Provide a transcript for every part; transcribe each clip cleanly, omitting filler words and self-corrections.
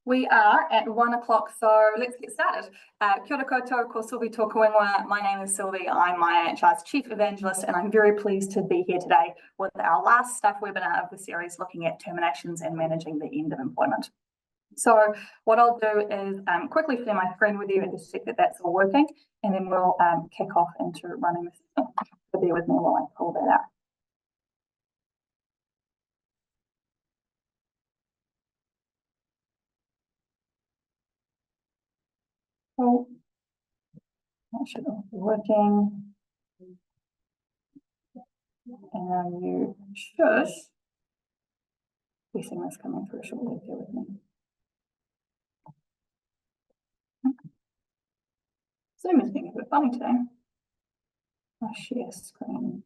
We are at 1 o'clock, so let's get started. Kia ora koutou, ko Sylvie tōku ingoa. My name is Sylvie. I'm MyHR's Chief Evangelist, and I'm very pleased to be here today with our last staff webinar of the series looking at terminations and managing the end of employment. So what I'll do is quickly share my screen with you and just check that that's all working, and then we'll kick off into running the system. So bear with me while I pull that out. Cool. That should all be working. And you should be seeing this coming through shortly. Bear with me. Zoom is being a bit funny today. I'll share screen.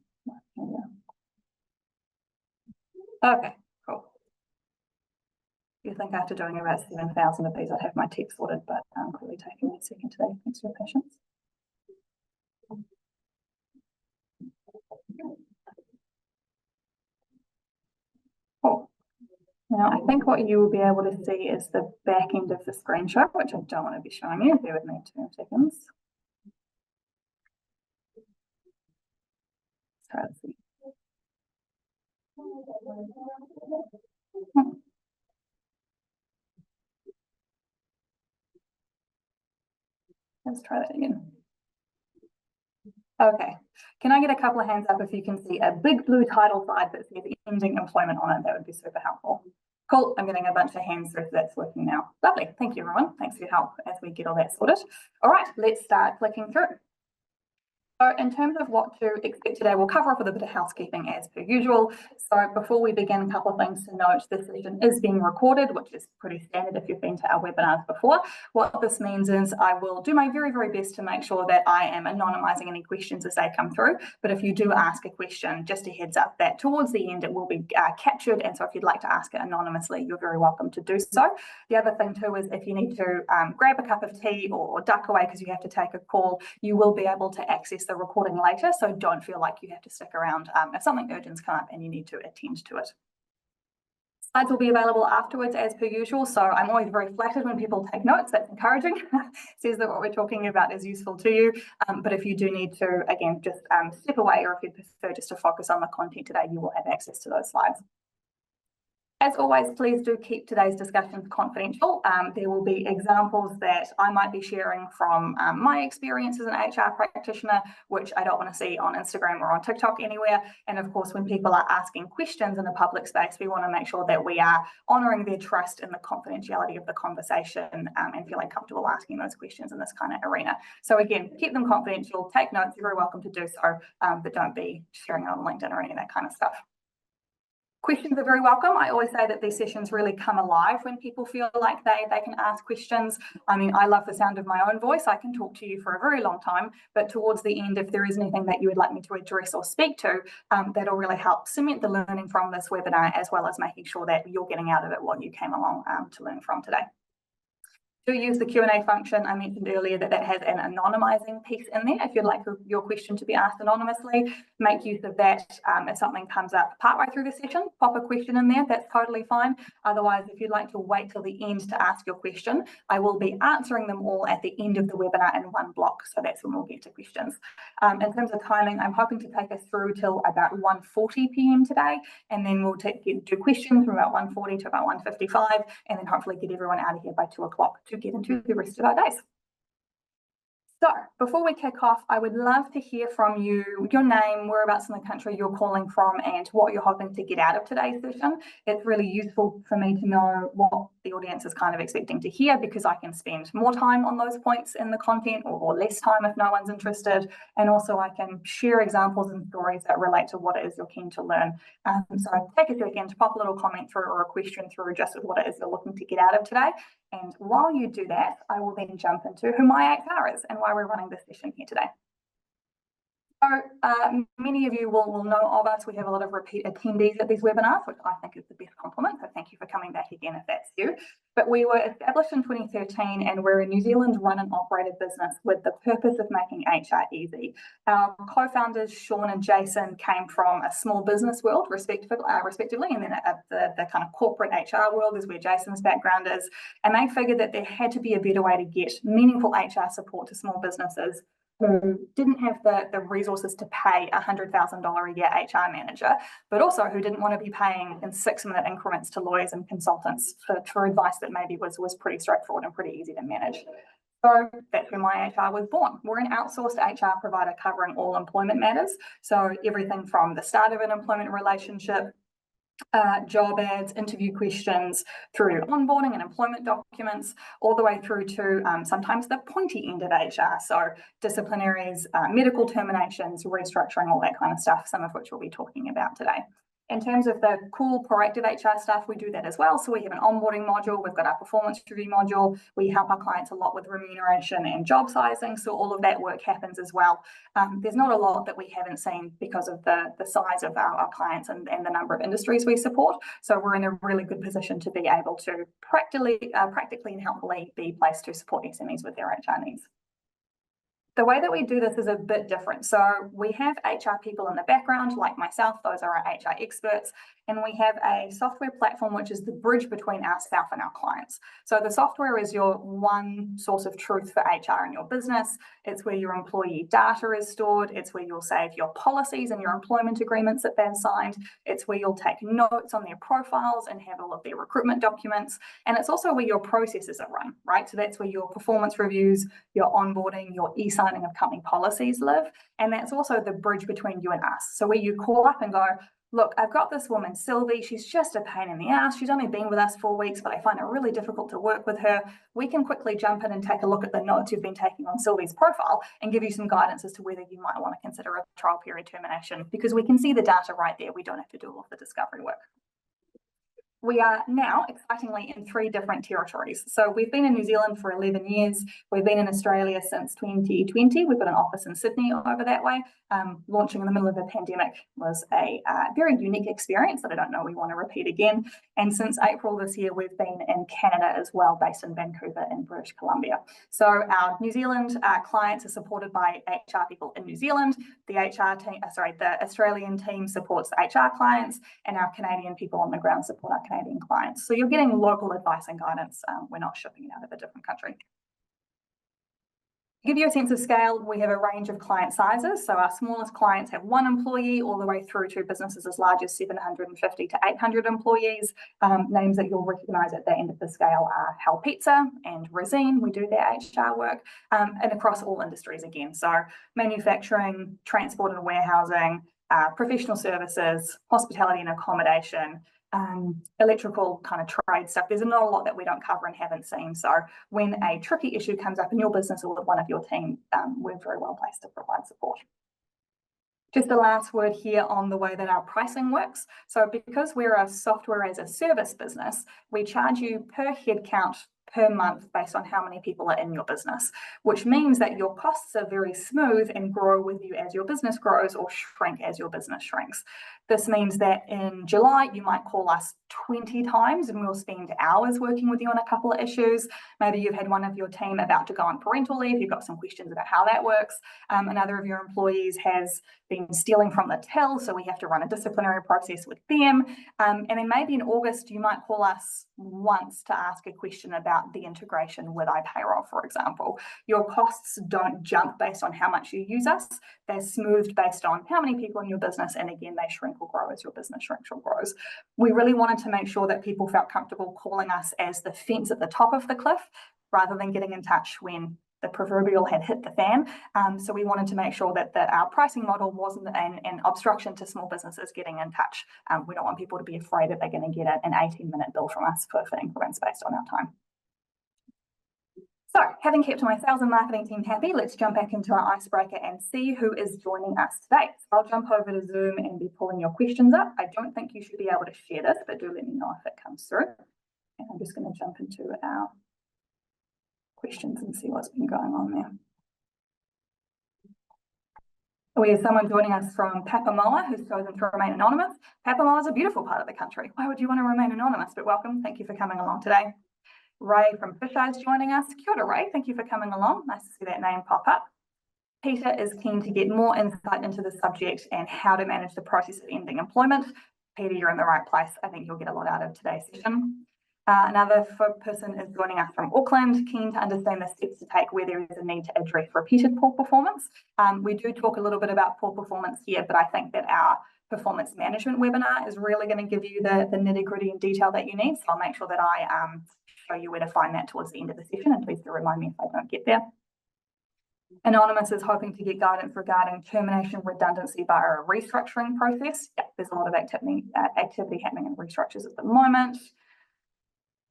Okay, cool. You think after doing about 7,000 of these, I'd have my tech sorted, but I'm clearly taking me a second today. Thanks for your patience. Cool. Now, I think what you will be able to see is the back end of the screenshot, which I don't want to be showing you. Bear with me 2 seconds. Let's try to see. Let's try that again. Okay, can I get a couple of hands up if you can see a big blue title slide that says ending employment on it? That would be super helpful. Cool, I'm getting a bunch of hands through, so that's working now. Lovely, thank you everyone. Thanks for your help as we get all that sorted. All right, let's start clicking through. So in terms of what to expect today, we'll cover off with a bit of housekeeping as per usual. So before we begin, a couple of things to note. This session is being recorded, which is pretty standard if you've been to our webinars before. What this means is I will do my very, very best to make sure that I am anonymising any questions as they come through. But if you do ask a question, just a heads up that towards the end it will be captured. And so if you'd like to ask it anonymously, you're very welcome to do so. The other thing too is if you need to grab a cup of tea or duck away because you have to take a call, you will be able to access the recording later, so don't feel like you have to stick around if something urgent's come up and you need to attend to it. Slides will be available afterwards as per usual, so I'm always very flattered when people take notes. That's encouraging. Says that what we're talking about is useful to you, but if you do need to, again, just step away, or if you prefer just to focus on the content today, you will have access to those slides. As always, please do keep today's discussions confidential. There will be examples that I might be sharing from my experience as an HR practitioner, which I don't want to see on Instagram or on TikTok anywhere. And of course, when people are asking questions in a public space, we want to make sure that we are honouring their trust in the confidentiality of the conversation and feeling comfortable asking those questions in this kind of arena. So again, keep them confidential, take notes, you're very welcome to do so, but don't be sharing it on LinkedIn or any of that kind of stuff. Questions are very welcome. I always say that these sessions really come alive when people feel like they can ask questions. I mean, I love the sound of my own voice. I can talk to you for a very long time, but towards the end, if there is anything that you would like me to address or speak to, that'll really help cement the learning from this webinar, as well as making sure that you're getting out of it what you came along to learn from today. Do use the Q&A function. I mentioned earlier that has an anonymising piece in there. If you'd like your question to be asked anonymously, make use of that. If something comes up partway through the session, pop a question in there. That's totally fine. Otherwise, if you'd like to wait till the end to ask your question, I will be answering them all at the end of the webinar in one block. So that's when we'll get to questions. In terms of timing, I'm hoping to take us through till about 1:40 p.m. today, and then we'll do questions from about 1:40 to about 1:55, and then hopefully get everyone out of here by 2 o'clock to get into the rest of our days. So before we kick off, I would love to hear from you, your name, whereabouts in the country you're calling from, and what you're hoping to get out of today's session. It's really useful for me to know what the audience is kind of expecting to hear, because I can spend more time on those points in the content, or less time if no one's interested. And also I can share examples and stories that relate to what it is you're keen to learn. So take a second to pop a little comment through or a question through just with what it is you're looking to get out of today. And while you do that, I will then jump into who MyHR is and why we're running this session here today. So Many of you will know of us. We have a lot of repeat attendees at these webinars, which I think is the best compliment. So thank you for coming back again if that's you. But we were established in 2013 and we're a New Zealand run and operated business with the purpose of making HR easy. Our co-founders, Sean and Jason, came from a small business world respectively, and then the kind of corporate HR world is where Jason's background is. And they figured that there had to be a better way to get meaningful HR support to small businesses who didn't have the resources to pay a $100,000 a year HR manager, but also who didn't want to be paying in 6-minute increments to lawyers and consultants for advice that maybe was pretty straightforward and pretty easy to manage. So that's where MyHR was born. We're an outsourced HR provider covering all employment matters. So everything from the start of an employment relationship, job ads, interview questions, through onboarding and employment documents, all the way through to sometimes the pointy end of HR. So disciplinaries, medical terminations, restructuring, all that kind of stuff, some of which we'll be talking about today. In terms of the cool proactive HR stuff, we do that as well. So we have an onboarding module, we've got our performance review module, we help our clients a lot with remuneration and job sizing. So all of that work happens as well. There's not a lot that we haven't seen because of the size of our clients and the number of industries we support. So we're in a really good position to be able to practically and helpfully be placed to support SMEs with their HR needs. The way that we do this is a bit different. So we have HR people in the background, like myself, those are our HR experts, and we have a software platform which is the bridge between ourselves and our clients. So the software is your one source of truth for HR in your business. It's where your employee data is stored. It's where you'll save your policies and your employment agreements that they've signed. It's where you'll take notes on their profiles and have all of their recruitment documents. And it's also where your processes are run, right? So that's where your performance reviews, your onboarding, your e-signing of company policies live. And that's also the bridge between you and us. So where you call up and go, look, I've got this woman, Sylvie, she's just a pain in the ass. She's only been with us 4 weeks, but I find it really difficult to work with her. We can quickly jump in and take a look at the notes you've been taking on Sylvie's profile and give you some guidance as to whether you might want to consider a trial period termination, because we can see the data right there. We don't have to do all of the discovery work. We are now, excitingly, in 3 different territories. So we've been in New Zealand for 11 years. We've been in Australia since 2020. We've got an office in Sydney over that way. Launching in the middle of a pandemic was a very unique experience that I don't know we want to repeat again. And since April this year, we've been in Canada as well, based in Vancouver in British Columbia. So our New Zealand clients are supported by HR people in New Zealand. The the Australian team supports the HR clients, and our Canadian people on the ground support our Canadian clients. So you're getting local advice and guidance. We're not shipping it out of a different country. To give you a sense of scale, we have a range of client sizes. So our smallest clients have 1 employee all the way through to businesses as large as 750 to 800 employees. Names that you'll recognise at the end of the scale are Hell Pizza and Resine. We do their HR work, and across all industries again. So manufacturing, transport and warehousing, professional services, hospitality and accommodation, electrical kind of trade stuff. There's not a lot that we don't cover and haven't seen. So when a tricky issue comes up in your business or with one of your team, we're very well placed to provide support. Just a last word here on the way that our pricing works. So because we're a software as a service business, we charge you per head count per month based on how many people are in your business, which means that your costs are very smooth and grow with you as your business grows or shrink as your business shrinks. This means that in July, you might call us 20 times and we'll spend hours working with you on a couple of issues. Maybe you've had one of your team about to go on parental leave. You've got some questions about how that works. Another of your employees has been stealing from the till, so we have to run a disciplinary process with them. And then maybe in August, you might call us once to ask a question about the integration with iPayroll, for example. Your costs don't jump based on how much you use us. They're smoothed based on how many people in your business, and again, they shrink or grow as your business shrinks or grows. We really wanted to make sure that people felt comfortable calling us as the fence at the top of the cliff, rather than getting in touch when the proverbial had hit the fan. So we wanted to make sure that our pricing model wasn't an obstruction to small businesses getting in touch. We don't want people to be afraid that they're going to get an 18-minute bill from us for increments based on our time. So, having kept my sales and marketing team happy, let's jump back into our icebreaker and see who is joining us today. So I'll jump over to Zoom and be pulling your questions up. I don't think you should be able to share this, but do let me know if it comes through. And I'm just going to jump into our questions and see what's been going on there. We have someone joining us from Papamoa who's chosen to remain anonymous. Papamoa is a beautiful part of the country. Why would you want to remain anonymous? But welcome. Thank you for coming along today. Ray from Fisher is joining us. Kia ora, Ray. Thank you for coming along. Nice to see that name pop up. Peter is keen to get more insight into the subject and how to manage the process of ending employment. Peter, you're in the right place. I think you'll get a lot out of today's session. Another person is joining us from Auckland, keen to understand the steps to take where there is a need to address repeated poor performance. We do talk a little bit about poor performance here, but I think that our performance management webinar is really going to give you the nitty-gritty and detail that you need. So I'll make sure that I show you where to find that towards the end of the session, and please do remind me if I don't get there. Anonymous is hoping to get guidance regarding termination redundancy via a restructuring process. Yeah, there's a lot of activity happening in restructures at the moment.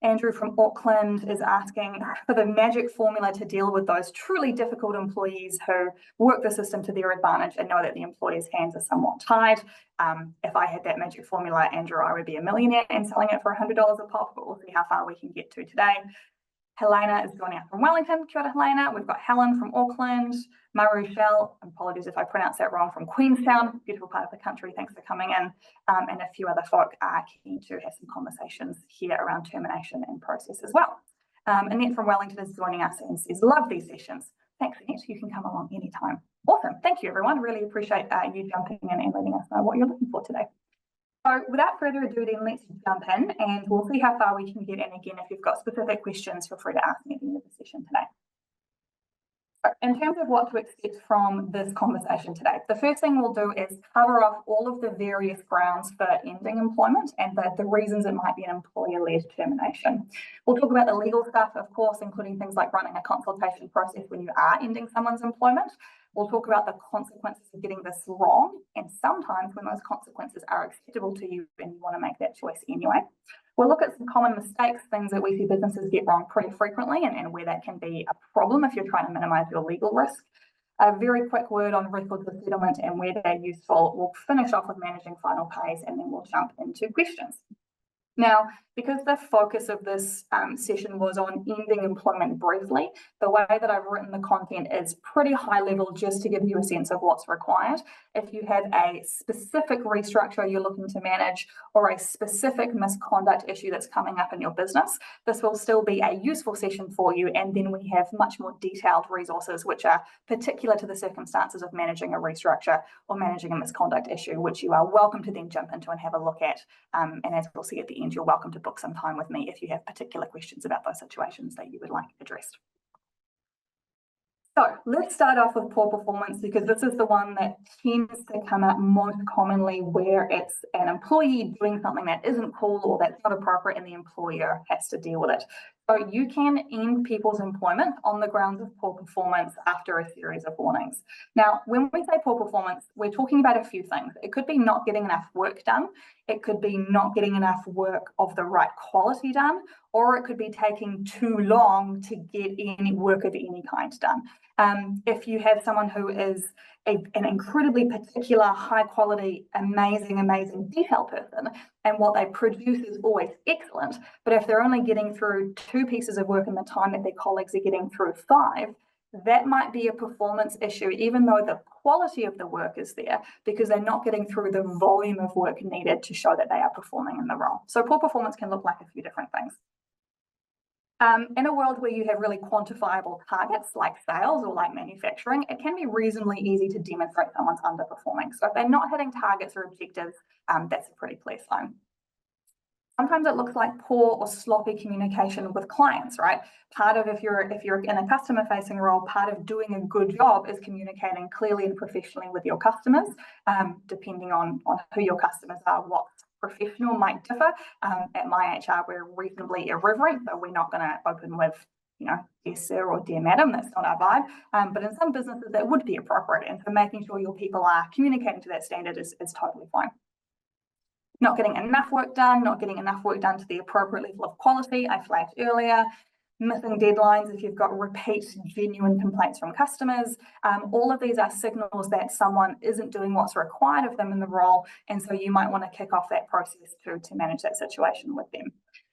Andrew from Auckland is asking for the magic formula to deal with those truly difficult employees who work the system to their advantage and know that the employer's hands are somewhat tied. If I had that magic formula, Andrew, I would be a millionaire and selling it for $100 a pop, but we'll see how far we can get to today. Helena is joining us from Wellington. Kia ora, Helena. We've got Helen from Auckland. Marushel, apologies if I pronounce that wrong, from Queenstown, beautiful part of the country. Thanks for coming in. And a few other folk are keen to have some conversations here around termination and process as well. Annette from Wellington is joining us and says, love these sessions. Thanks, Annette. You can come along anytime. Awesome. Thank you, everyone. Really appreciate you jumping in and letting us know what you're looking for today. So without further ado, then let's jump in and we'll see how far we can get. And again, if you've got specific questions, feel free to ask me at the end of the session today. So in terms of what to expect from this conversation today, the first thing we'll do is cover off all of the various grounds for ending employment and the reasons it might be an employer-led termination. We'll talk about the legal stuff, of course, including things like running a consultation process when you are ending someone's employment. We'll talk about the consequences of getting this wrong, and sometimes when those consequences are acceptable to you and you want to make that choice anyway. We'll look at some common mistakes, things that we see businesses get wrong pretty frequently and where that can be a problem if you're trying to minimise your legal risk. A very quick word on records of settlement and where they're useful. We'll finish off with managing final pays and then we'll jump into questions. Now, because the focus of this session was on ending employment briefly, the way that I've written the content is pretty high level just to give you a sense of what's required. If you have a specific restructure you're looking to manage or a specific misconduct issue that's coming up in your business, this will still be a useful session for you. And then we have much more detailed resources which are particular to the circumstances of managing a restructure or managing a misconduct issue, which you are welcome to then jump into and have a look at. And as we'll see at the end, you're welcome to book some time with me if you have particular questions about those situations that you would like addressed. So let's start off with poor performance because this is the one that tends to come up most commonly where it's an employee doing something that isn't cool or that's not appropriate and the employer has to deal with it. So you can end people's employment on the grounds of poor performance after a series of warnings. Now, when we say poor performance, we're talking about a few things. It could be not getting enough work done. It could be not getting enough work of the right quality done, or it could be taking too long to get any work of any kind done. If you have someone who is an incredibly particular, high quality, amazing detail person, and what they produce is always excellent, but if they're only getting through 2 pieces of work in the time that their colleagues are getting through 5, that might be a performance issue, even though the quality of the work is there, because they're not getting through the volume of work needed to show that they are performing in the role. So poor performance can look like a few different things. In a world where you have really quantifiable targets like sales or like manufacturing, it can be reasonably easy to demonstrate someone's underperforming. So if they're not hitting targets or objectives, that's a pretty clear sign. Sometimes it looks like poor or sloppy communication with clients, right? Part of if you're in a customer-facing role, part of doing a good job is communicating clearly and professionally with your customers, depending on who your customers are, what professional might differ. At MyHR, we're reasonably irreverent, so we're not going to open with, dear sir or dear madam. That's not our vibe. But in some businesses, that would be appropriate. And so making sure your people are communicating to that standard is totally fine. Not getting enough work done, not getting enough work done to the appropriate level of quality, I flagged earlier. Missing deadlines if you've got repeat genuine complaints from customers. All of these are signals that someone isn't doing what's required of them in the role, and so you might want to kick off that process to manage that situation with them.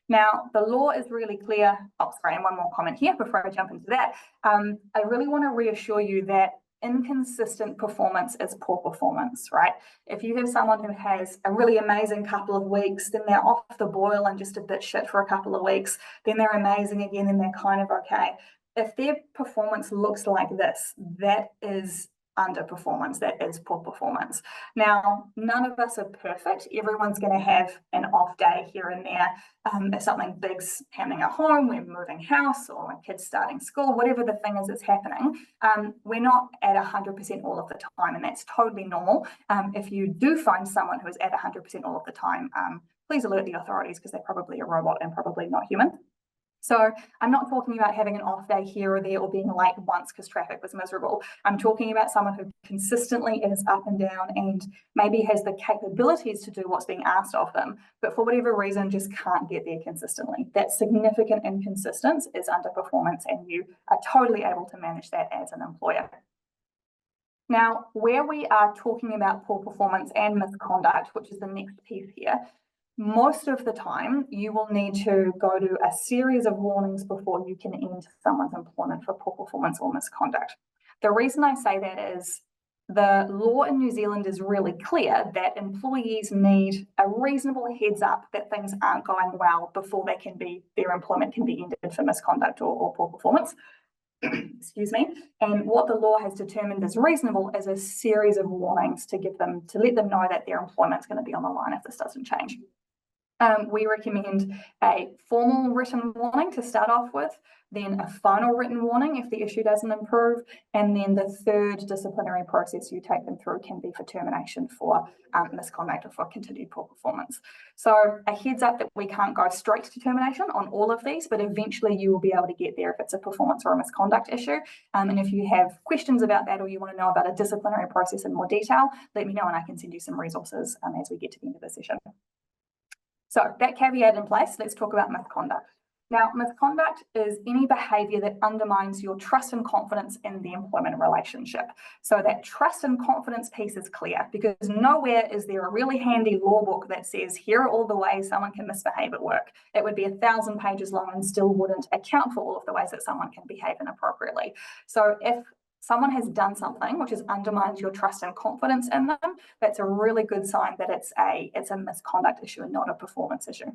Now, the law is really clear. Oh, sorry, and one more comment here before I jump into that. I really want to reassure you that inconsistent performance is poor performance, right? If you have someone who has a really amazing couple of weeks, then they're off the boil and just a bit shit for a couple of weeks, then they're amazing again, and they're kind of okay. If their performance looks like this, that is underperformance, that is poor performance. Now, none of us are perfect. Everyone's going to have an off day here and there. If something big's happening at home, we're moving house, or a kid's starting school, whatever the thing is that's happening, we're not at 100% all of the time, and that's totally normal. If you do find someone who is at 100% all of the time, please alert the authorities, because they're probably a robot and probably not human. So I'm not talking about having an off day here or there, or being late once because traffic was miserable. I'm talking about someone who consistently is up and down and maybe has the capabilities to do what's being asked of them, but for whatever reason just can't get there consistently. That significant inconsistence is underperformance, and you are totally able to manage that as an employer. Now, where we are talking about poor performance and misconduct, which is the next piece here, most of the time, you will need to go to a series of warnings before you can end someone's employment for poor performance or misconduct. The reason I say that is the law in New Zealand is really clear that employees need a reasonable heads up that things aren't going well before their employment can be ended for misconduct or poor performance. Excuse me. And what the law has determined is reasonable is a series of warnings to let them know that their employment's going to be on the line if this doesn't change. We recommend a formal written warning to start off with, then a final written warning if the issue doesn't improve, and then the third disciplinary process you take them through can be for termination for misconduct or for continued poor performance. So a heads up that we can't go straight to termination on all of these, but eventually you will be able to get there if it's a performance or a misconduct issue. And if you have questions about that, or you want to know about a disciplinary process in more detail, let me know and I can send you some resources as we get to the end of the session. So that caveat in place, let's talk about misconduct. Now, misconduct is any behaviour that undermines your trust and confidence in the employment relationship. So that trust and confidence piece is clear, because nowhere is there a really handy law book that says, here are all the ways someone can misbehave at work. It would be 1,000 pages long and still wouldn't account for all of the ways that someone can behave inappropriately. So if someone has done something which has undermined your trust and confidence in them, that's a really good sign that it's a misconduct issue and not a performance issue.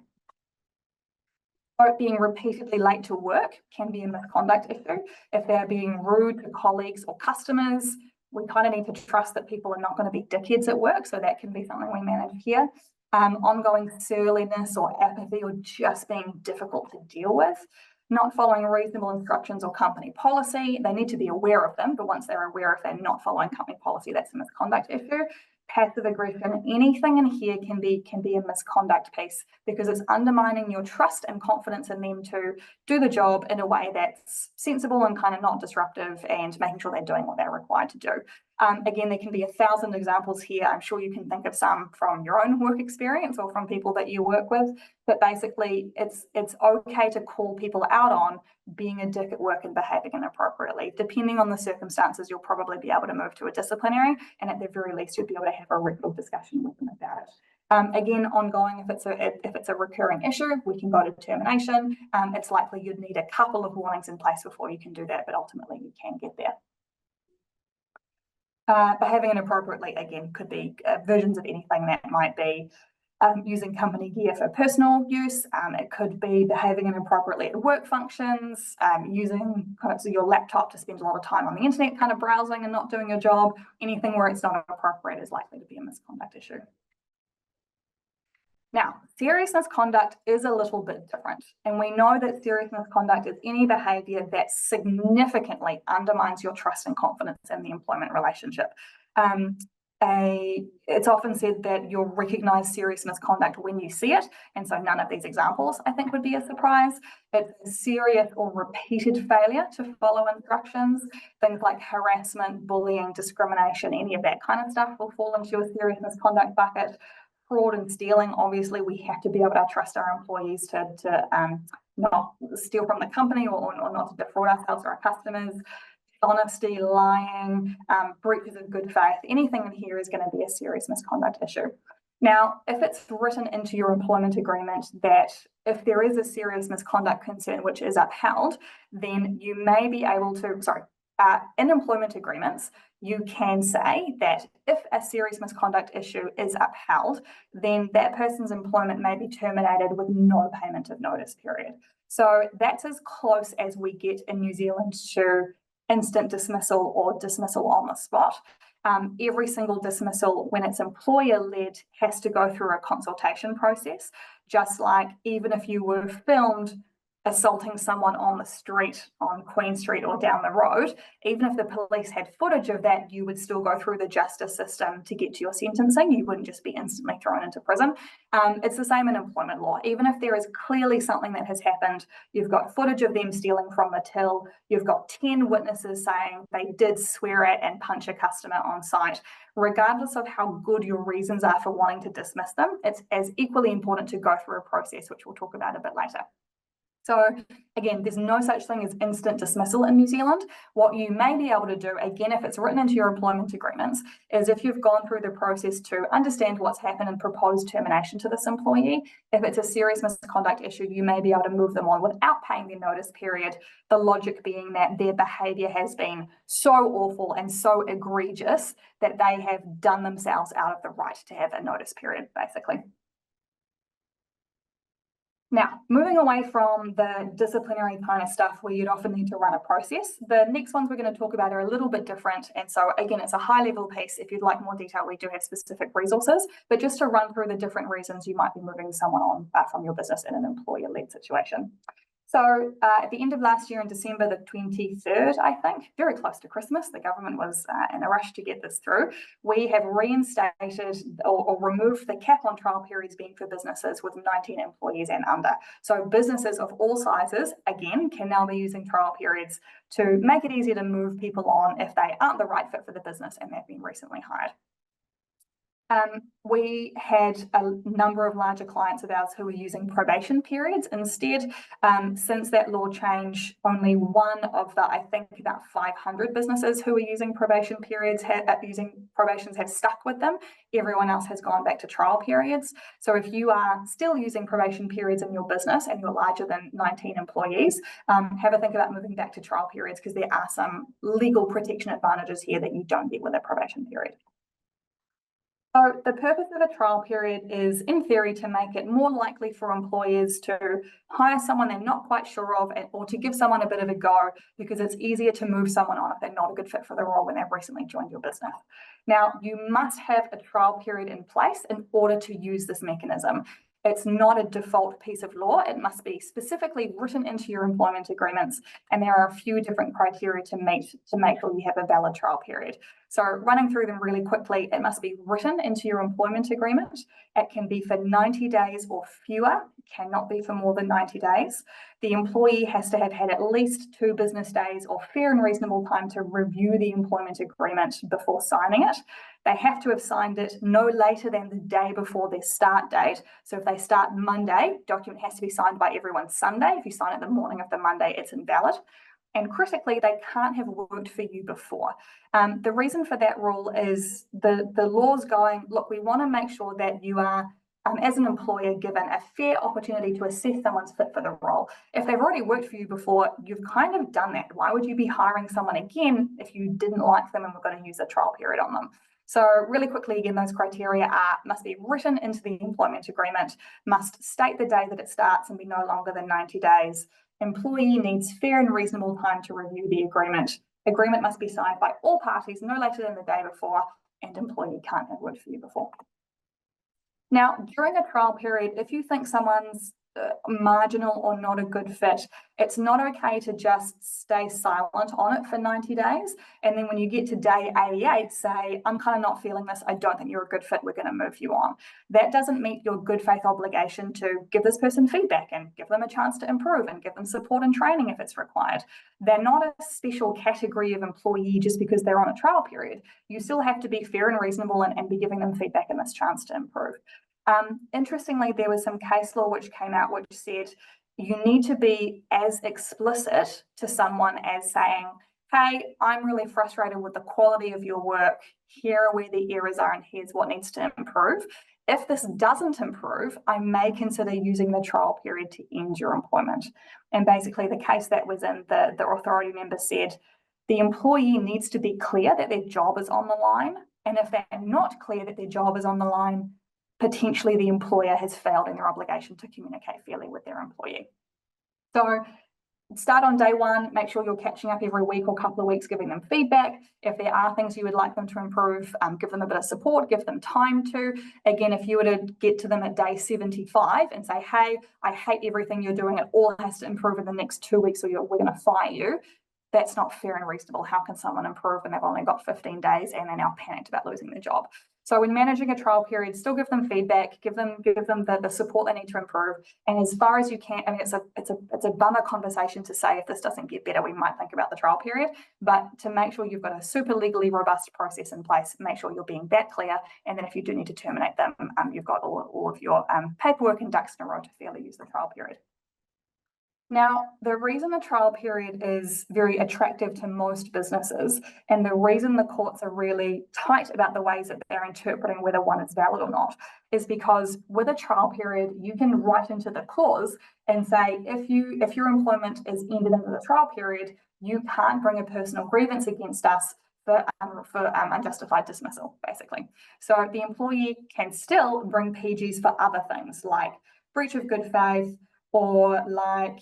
Or being repeatedly late to work can be a misconduct issue. If they're being rude to colleagues or customers, we kind of need to trust that people are not going to be dickheads at work, so that can be something we manage here. Ongoing surliness or apathy, or just being difficult to deal with. Not following reasonable instructions or company policy. They need to be aware of them, but once they're aware if they're not following company policy, that's a misconduct issue. Passive aggression, anything in here can be a misconduct piece, because it's undermining your trust and confidence in them to do the job in a way that's sensible and kind of not disruptive, and making sure they're doing what they're required to do. Again, there can be 1,000 examples here. I'm sure you can think of some from your own work experience or from people that you work with, but basically it's okay to call people out on being a dick at work and behaving inappropriately. Depending on the circumstances, you'll probably be able to move to a disciplinary, and at the very least, you'll be able to have a regular discussion with them about it. Again, ongoing, if it's a recurring issue, we can go to termination. It's likely you'd need a couple of warnings in place before you can do that, but ultimately you can get there. Behaving inappropriately, again, could be versions of anything. That might be using company gear for personal use. It could be behaving inappropriately at work functions, using your laptop to spend a lot of time on the internet kind of browsing and not doing your job. Anything where it's not appropriate is likely to be a misconduct issue. Now, serious misconduct is a little bit different, and we know that serious misconduct is any behaviour that significantly undermines your trust and confidence in the employment relationship. It's often said that you'll recognise serious misconduct when you see it, and so none of these examples, I think, would be a surprise. It's a serious or repeated failure to follow instructions. Things like harassment, bullying, discrimination, any of that kind of stuff will fall into a serious misconduct bucket. Fraud and stealing, obviously, we have to be able to trust our employees to not steal from the company or not to defraud ourselves or our customers. Honesty, lying, breaches of good faith, anything in here is going to be a serious misconduct issue. Now, if it's written into your employment agreement that if there is a serious misconduct concern which is upheld, then you may be able to, in employment agreements, you can say that if a serious misconduct issue is upheld, then that person's employment may be terminated with no payment of notice period. So that's as close as we get in New Zealand to instant dismissal or dismissal on the spot. Every single dismissal, when it's employer-led, has to go through a consultation process, just like even if you were filmed assaulting someone on the street, on Queen Street or down the road, even if the police had footage of that, you would still go through the justice system to get to your sentencing. You wouldn't just be instantly thrown into prison. It's the same in employment law. Even if there is clearly something that has happened, you've got footage of them stealing from the till, you've got 10 witnesses saying they did swear at and punch a customer on site. Regardless of how good your reasons are for wanting to dismiss them, it's as equally important to go through a process, which we'll talk about a bit later. So again, there's no such thing as instant dismissal in New Zealand. What you may be able to do, again, if it's written into your employment agreements, is if you've gone through the process to understand what's happened and propose termination to this employee, if it's a serious misconduct issue, you may be able to move them on without paying their notice period. The logic being that their behaviour has been so awful and so egregious that they have done themselves out of the right to have a notice period, basically. Now, moving away from the disciplinary kind of stuff where you'd often need to run a process, the next ones we're going to talk about are a little bit different. And so again, it's a high level piece. If you'd like more detail, we do have specific resources, but just to run through the different reasons you might be moving someone on from your business in an employer-led situation. So at the end of last year in December the 23rd, I think, very close to Christmas, the government was in a rush to get this through. We have reinstated or removed the cap on trial periods being for businesses with 19 employees and under. So businesses of all sizes, again, can now be using trial periods to make it easier to move people on if they aren't the right fit for the business and they've been recently hired. We had a number of larger clients of ours who were using probation periods instead. Since that law change, only one of the, I think, about 500 businesses who were using probation periods have stuck with them. Everyone else has gone back to trial periods. So if you are still using probation periods in your business and you're larger than 19 employees, have a think about moving back to trial periods because there are some legal protection advantages here that you don't get with a probation period. So the purpose of a trial period is, in theory, to make it more likely for employers to hire someone they're not quite sure of or to give someone a bit of a go because it's easier to move someone on if they're not a good fit for the role when they've recently joined your business. Now, you must have a trial period in place in order to use this mechanism. It's not a default piece of law. It must be specifically written into your employment agreements, and there are a few different criteria to meet to make sure you have a valid trial period. So running through them really quickly, it must be written into your employment agreement. It can be for 90 days or fewer. It cannot be for more than 90 days. The employee has to have had at least 2 business days or fair and reasonable time to review the employment agreement before signing it. They have to have signed it no later than the day before their start date. So if they start Monday, document has to be signed by everyone Sunday. If you sign it the morning of the Monday, it's invalid. And critically, they can't have worked for you before. The reason for that rule is the law's going, look, we want to make sure that you are, as an employer, given a fair opportunity to assess someone's fit for the role. If they've already worked for you before, you've kind of done that. Why would you be hiring someone again if you didn't like them and were going to use a trial period on them? So really quickly, again, those criteria must be written into the employment agreement, must state the day that it starts and be no longer than 90 days. Employee needs fair and reasonable time to review the agreement. Agreement must be signed by all parties no later than the day before, and employee can't have worked for you before. Now, during a trial period, if you think someone's marginal or not a good fit, it's not okay to just stay silent on it for 90 days. And then when you get to day 88, say, I'm kind of not feeling this. I don't think you're a good fit. We're going to move you on. That doesn't meet your good faith obligation to give this person feedback and give them a chance to improve and give them support and training if it's required. They're not a special category of employee just because they're on a trial period. You still have to be fair and reasonable and be giving them feedback and this chance to improve. Interestingly, there was some case law which came out which said you need to be as explicit to someone as saying, hey, I'm really frustrated with the quality of your work. Here are where the errors are and here's what needs to improve. If this doesn't improve, I may consider using the trial period to end your employment. And basically the case that was in the authority member said, The employee needs to be clear that their job is on the line. And if they're not clear that their job is on the line, potentially the employer has failed in their obligation to communicate fairly with their employee. So start on day one, make sure you're catching up every week or couple of weeks, giving them feedback. If there are things you would like them to improve, give them a bit of support, give them time to. Again, if you were to get to them at day 75 and say, hey, I hate everything you're doing, it all has to improve in the next 2 weeks or we're going to fire you, that's not fair and reasonable. How can someone improve when they've only got 15 days and they're now panicked about losing their job? So when managing a trial period, still give them feedback, give them the support they need to improve. And as far as you can, I mean, it's a bummer conversation to say if this doesn't get better, we might think about the trial period. But to make sure you've got a super legally robust process in place, make sure you're being that clear. And then if you do need to terminate them, you've got all of your paperwork and ducks in a row to fairly use the trial period. Now, the reason the trial period is very attractive to most businesses, and the reason the courts are really tight about the ways that they're interpreting whether one is valid or not, is because with a trial period, you can write into the clause and say, if your employment is ended into the trial period, you can't bring a personal grievance against us for unjustified dismissal, basically. So the employee can still bring PGs for other things like breach of good faith, or like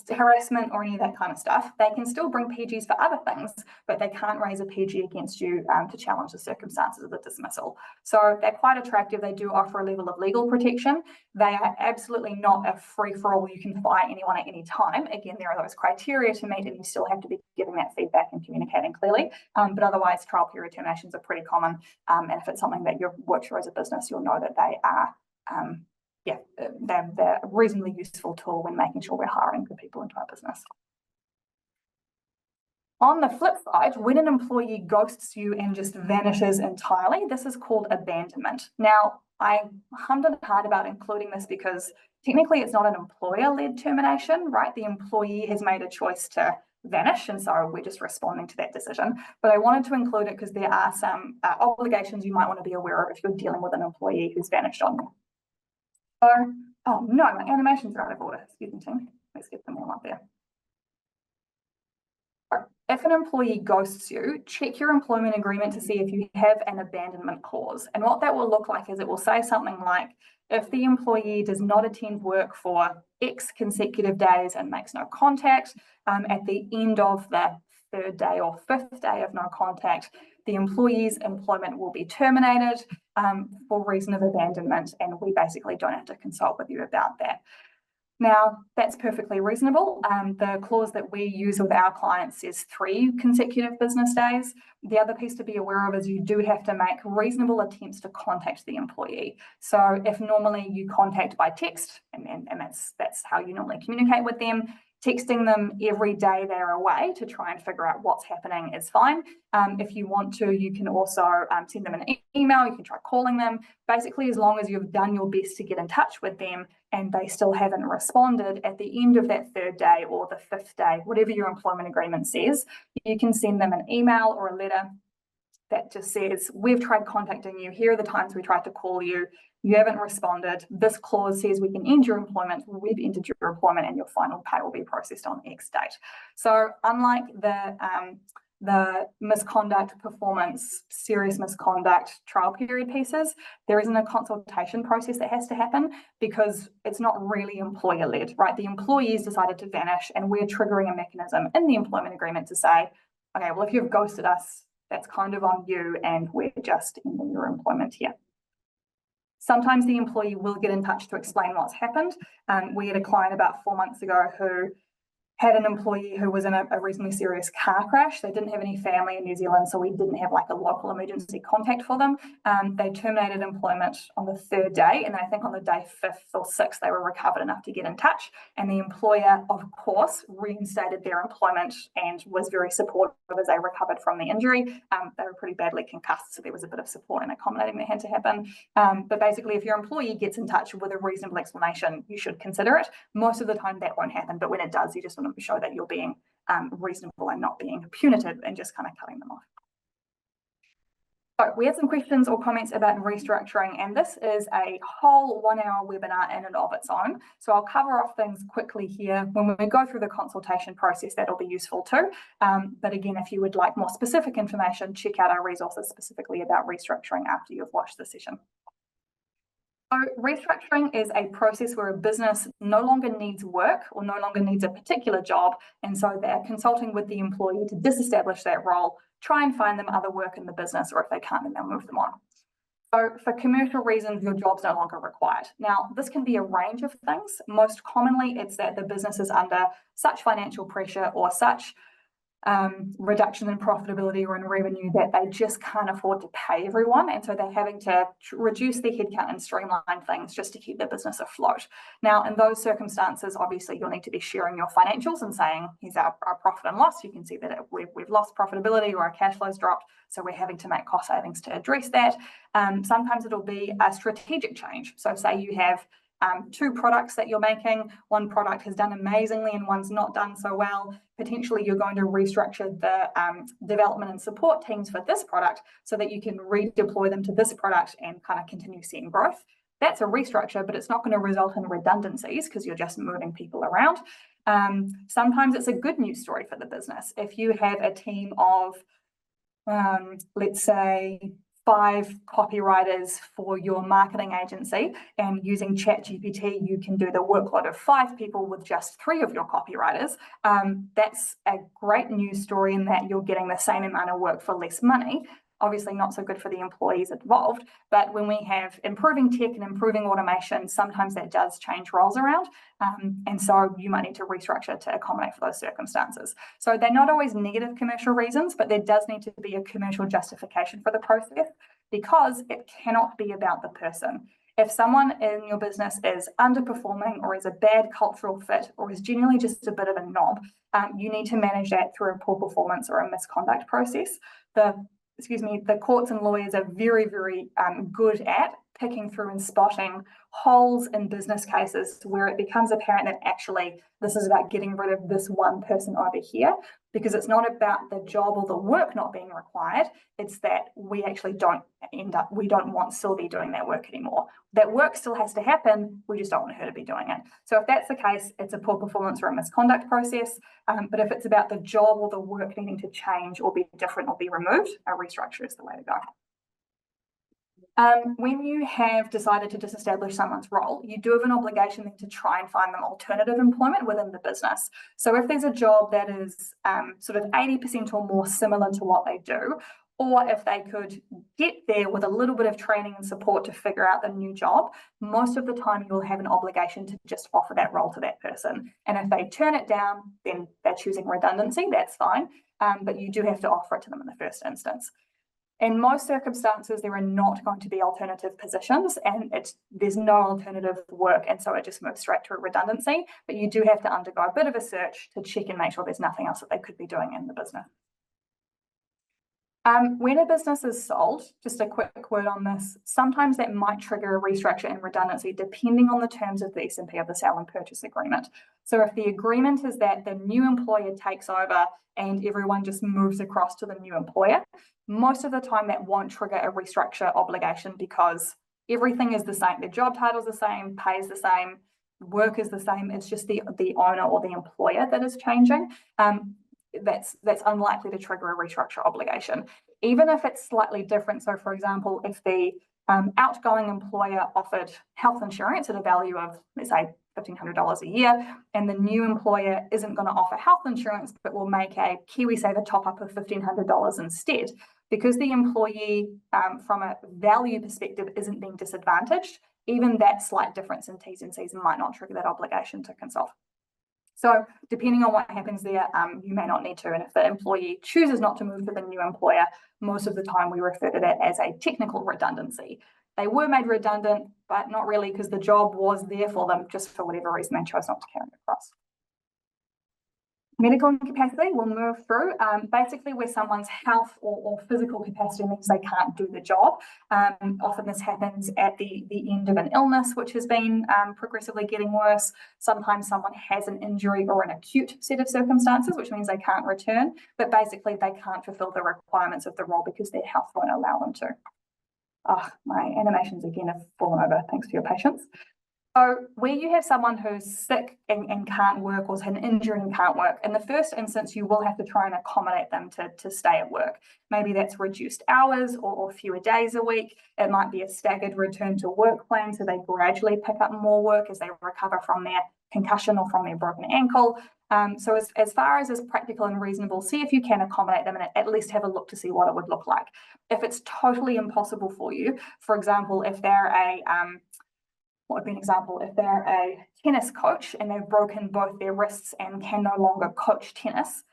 harassment or any of that kind of stuff. They can still bring PGs for other things, but they can't raise a PG against you to challenge the circumstances of the dismissal. So they're quite attractive. They do offer a level of legal protection. They are absolutely not a free-for-all. You can fire anyone at any time. Again, there are those criteria to meet, and you still have to be giving that feedback and communicating clearly. But otherwise, trial period terminations are pretty common. And if it's something that you've worked through as a business, you'll know that they are they're a reasonably useful tool when making sure we're hiring good people into our business. On the flip side, when an employee ghosts you and just vanishes entirely, this is called abandonment. Now, I hummed and hawed about including this because technically it's not an employer-led termination, right? The employee has made a choice to vanish, and so we're just responding to that decision. But I wanted to include it because there are some obligations you might want to be aware of if you're dealing with an employee who's vanished on you. So, oh no, my animations are out of order. Excuse me, team. Let's get them all up there. If an employee ghosts you, check your employment agreement to see if you have an abandonment clause. And what that will look like is it will say something like, if the employee does not attend work for X consecutive days and makes no contact, at the end of the 3rd day or 5th day of no contact, the employee's employment will be terminated for reason of abandonment, and we basically don't have to consult with you about that. Now, that's perfectly reasonable. The clause that we use with our clients says 3 consecutive business days. The other piece to be aware of is you do have to make reasonable attempts to contact the employee. So if normally you contact by text, and that's how you normally communicate with them, texting them every day they're away to try and figure out what's happening is fine. If you want to, you can also send them an email, you can try calling them. Basically, as long as you've done your best to get in touch with them and they still haven't responded, at the end of that 3rd day or the 5th day, whatever your employment agreement says, you can send them an email or a letter that just says, we've tried contacting you, here are the times we tried to call you, you haven't responded, this clause says we can end your employment, we've ended your employment and your final pay will be processed on X date. So unlike the misconduct, performance, serious misconduct, trial period pieces, there isn't a consultation process that has to happen because it's not really employer-led, right? The employees decided to vanish and we're triggering a mechanism in the employment agreement to say, okay, well, if you've ghosted us, that's kind of on you and we're just ending your employment here. Sometimes the employee will get in touch to explain what's happened. We had a client about 4 months ago who had an employee who was in a reasonably serious car crash. They didn't have any family in New Zealand, so we didn't have like a local emergency contact for them. They terminated employment on the 3rd day, and I think on the day 5th or 6th, they were recovered enough to get in touch. And the employer, of course, reinstated their employment and was very supportive as they recovered from the injury. They were pretty badly concussed, so there was a bit of support and accommodating that had to happen. But basically, if your employee gets in touch with a reasonable explanation, you should consider it. Most of the time, that won't happen, but when it does, you just want to show that you're being reasonable and not being punitive and just kind of cutting them off. So we have some questions or comments about restructuring, and this is a whole 1-hour webinar in and of its own. So I'll cover off things quickly here. When we go through the consultation process, that'll be useful too. But again, if you would like more specific information, check out our resources specifically about restructuring after you've watched the session. So restructuring is a process where a business no longer needs work or no longer needs a particular job, and so they're consulting with the employee to disestablish that role, try and find them other work in the business, or if they can't, then they'll move them on. So for commercial reasons, your job's no longer required. Now, this can be a range of things. Most commonly, it's that the business is under such financial pressure or such reduction in profitability or in revenue that they just can't afford to pay everyone, and so they're having to reduce their headcount and streamline things just to keep their business afloat. Now, in those circumstances, obviously you'll need to be sharing your financials and saying, here's our profit and loss. You can see that we've lost profitability or our cash flow's dropped, so we're having to make cost savings to address that. Sometimes it'll be a strategic change. So say you have two products that you're making, one product has done amazingly and one's not done so well. Potentially you're going to restructure the development and support teams for this product so that you can redeploy them to this product and kind of continue seeing growth. That's a restructure, but it's not going to result in redundancies because you're just moving people around. Sometimes it's a good news story for the business. If you have a team of, let's say, 5 copywriters for your marketing agency, and using ChatGPT, you can do the workload of 5 people with just 3 of your copywriters. That's a great news story in that you're getting the same amount of work for less money. Obviously not so good for the employees involved, but when we have improving tech and improving automation, sometimes that does change roles around. And so you might need to restructure to accommodate for those circumstances. So they're not always negative commercial reasons, but there does need to be a commercial justification for the process because it cannot be about the person. If someone in your business is underperforming or is a bad cultural fit or is genuinely just a bit of a knob, you need to manage that through a poor performance or a misconduct process. The courts and lawyers are very, very good at picking through and spotting holes in business cases where it becomes apparent that actually this is about getting rid of this one person over here, because it's not about the job or the work not being required. It's that we actually we don't want Sylvie doing that work anymore. That work still has to happen. We just don't want her to be doing it. So if that's the case, it's a poor performance or a misconduct process. But if it's about the job or the work needing to change or be different or be removed, a restructure is the way to go. When you have decided to disestablish someone's role, you do have an obligation then to try and find them alternative employment within the business. So if there's a job that is sort of 80% or more similar to what they do, or if they could get there with a little bit of training and support to figure out the new job, most of the time you'll have an obligation to just offer that role to that person. And if they turn it down, then they're choosing redundancy, that's fine. But you do have to offer it to them in the first instance. In most circumstances, there are not going to be alternative positions and there's no alternative work, and so it just moves straight to a redundancy. But you do have to undergo a bit of a search to check and make sure there's nothing else that they could be doing in the business. When a business is sold, just a quick word on this, sometimes that might trigger a restructure and redundancy depending on the terms of the S&P of the sale and purchase agreement. So if the agreement is that the new employer takes over and everyone just moves across to the new employer, most of the time that won't trigger a restructure obligation because everything is the same. The job title is the same, pay is the same, work is the same. It's just the owner or the employer that is changing. That's unlikely to trigger a restructure obligation. Even if it's slightly different, so for example, if the outgoing employer offered health insurance at a value of, let's say, $1,500 a year, and the new employer isn't going to offer health insurance, but will make a KiwiSaver top-up of $1,500 instead, because the employee, from a value perspective, isn't being disadvantaged, even that slight difference in T's and C's might not trigger that obligation to consult. So depending on what happens there, you may not need to. And if the employee chooses not to move to the new employer, most of the time we refer to that as a technical redundancy. They were made redundant, but not really because the job was there for them, just for whatever reason they chose not to carry it across. Medical incapacity will move through basically where someone's health or physical capacity means they can't do the job. Often this happens at the end of an illness, which has been progressively getting worse. Sometimes someone has an injury or an acute set of circumstances, which means they can't return, but basically they can't fulfill the requirements of the role because their health won't allow them to. Oh, my animations again have fallen over. Thanks for your patience. So where you have someone who's sick and can't work or has an injury and can't work, in the first instance, you will have to try and accommodate them to stay at work. Maybe that's reduced hours or fewer days a week. It might be a staggered return to work plan, so they gradually pick up more work as they recover from their concussion or from their broken ankle. So as far as is practical and reasonable, see if you can accommodate them and at least have a look to see what it would look like. If it's totally impossible for you, for example, if they're what would be an example? If they're a tennis coach and they've broken both their wrists and can no longer coach tennis,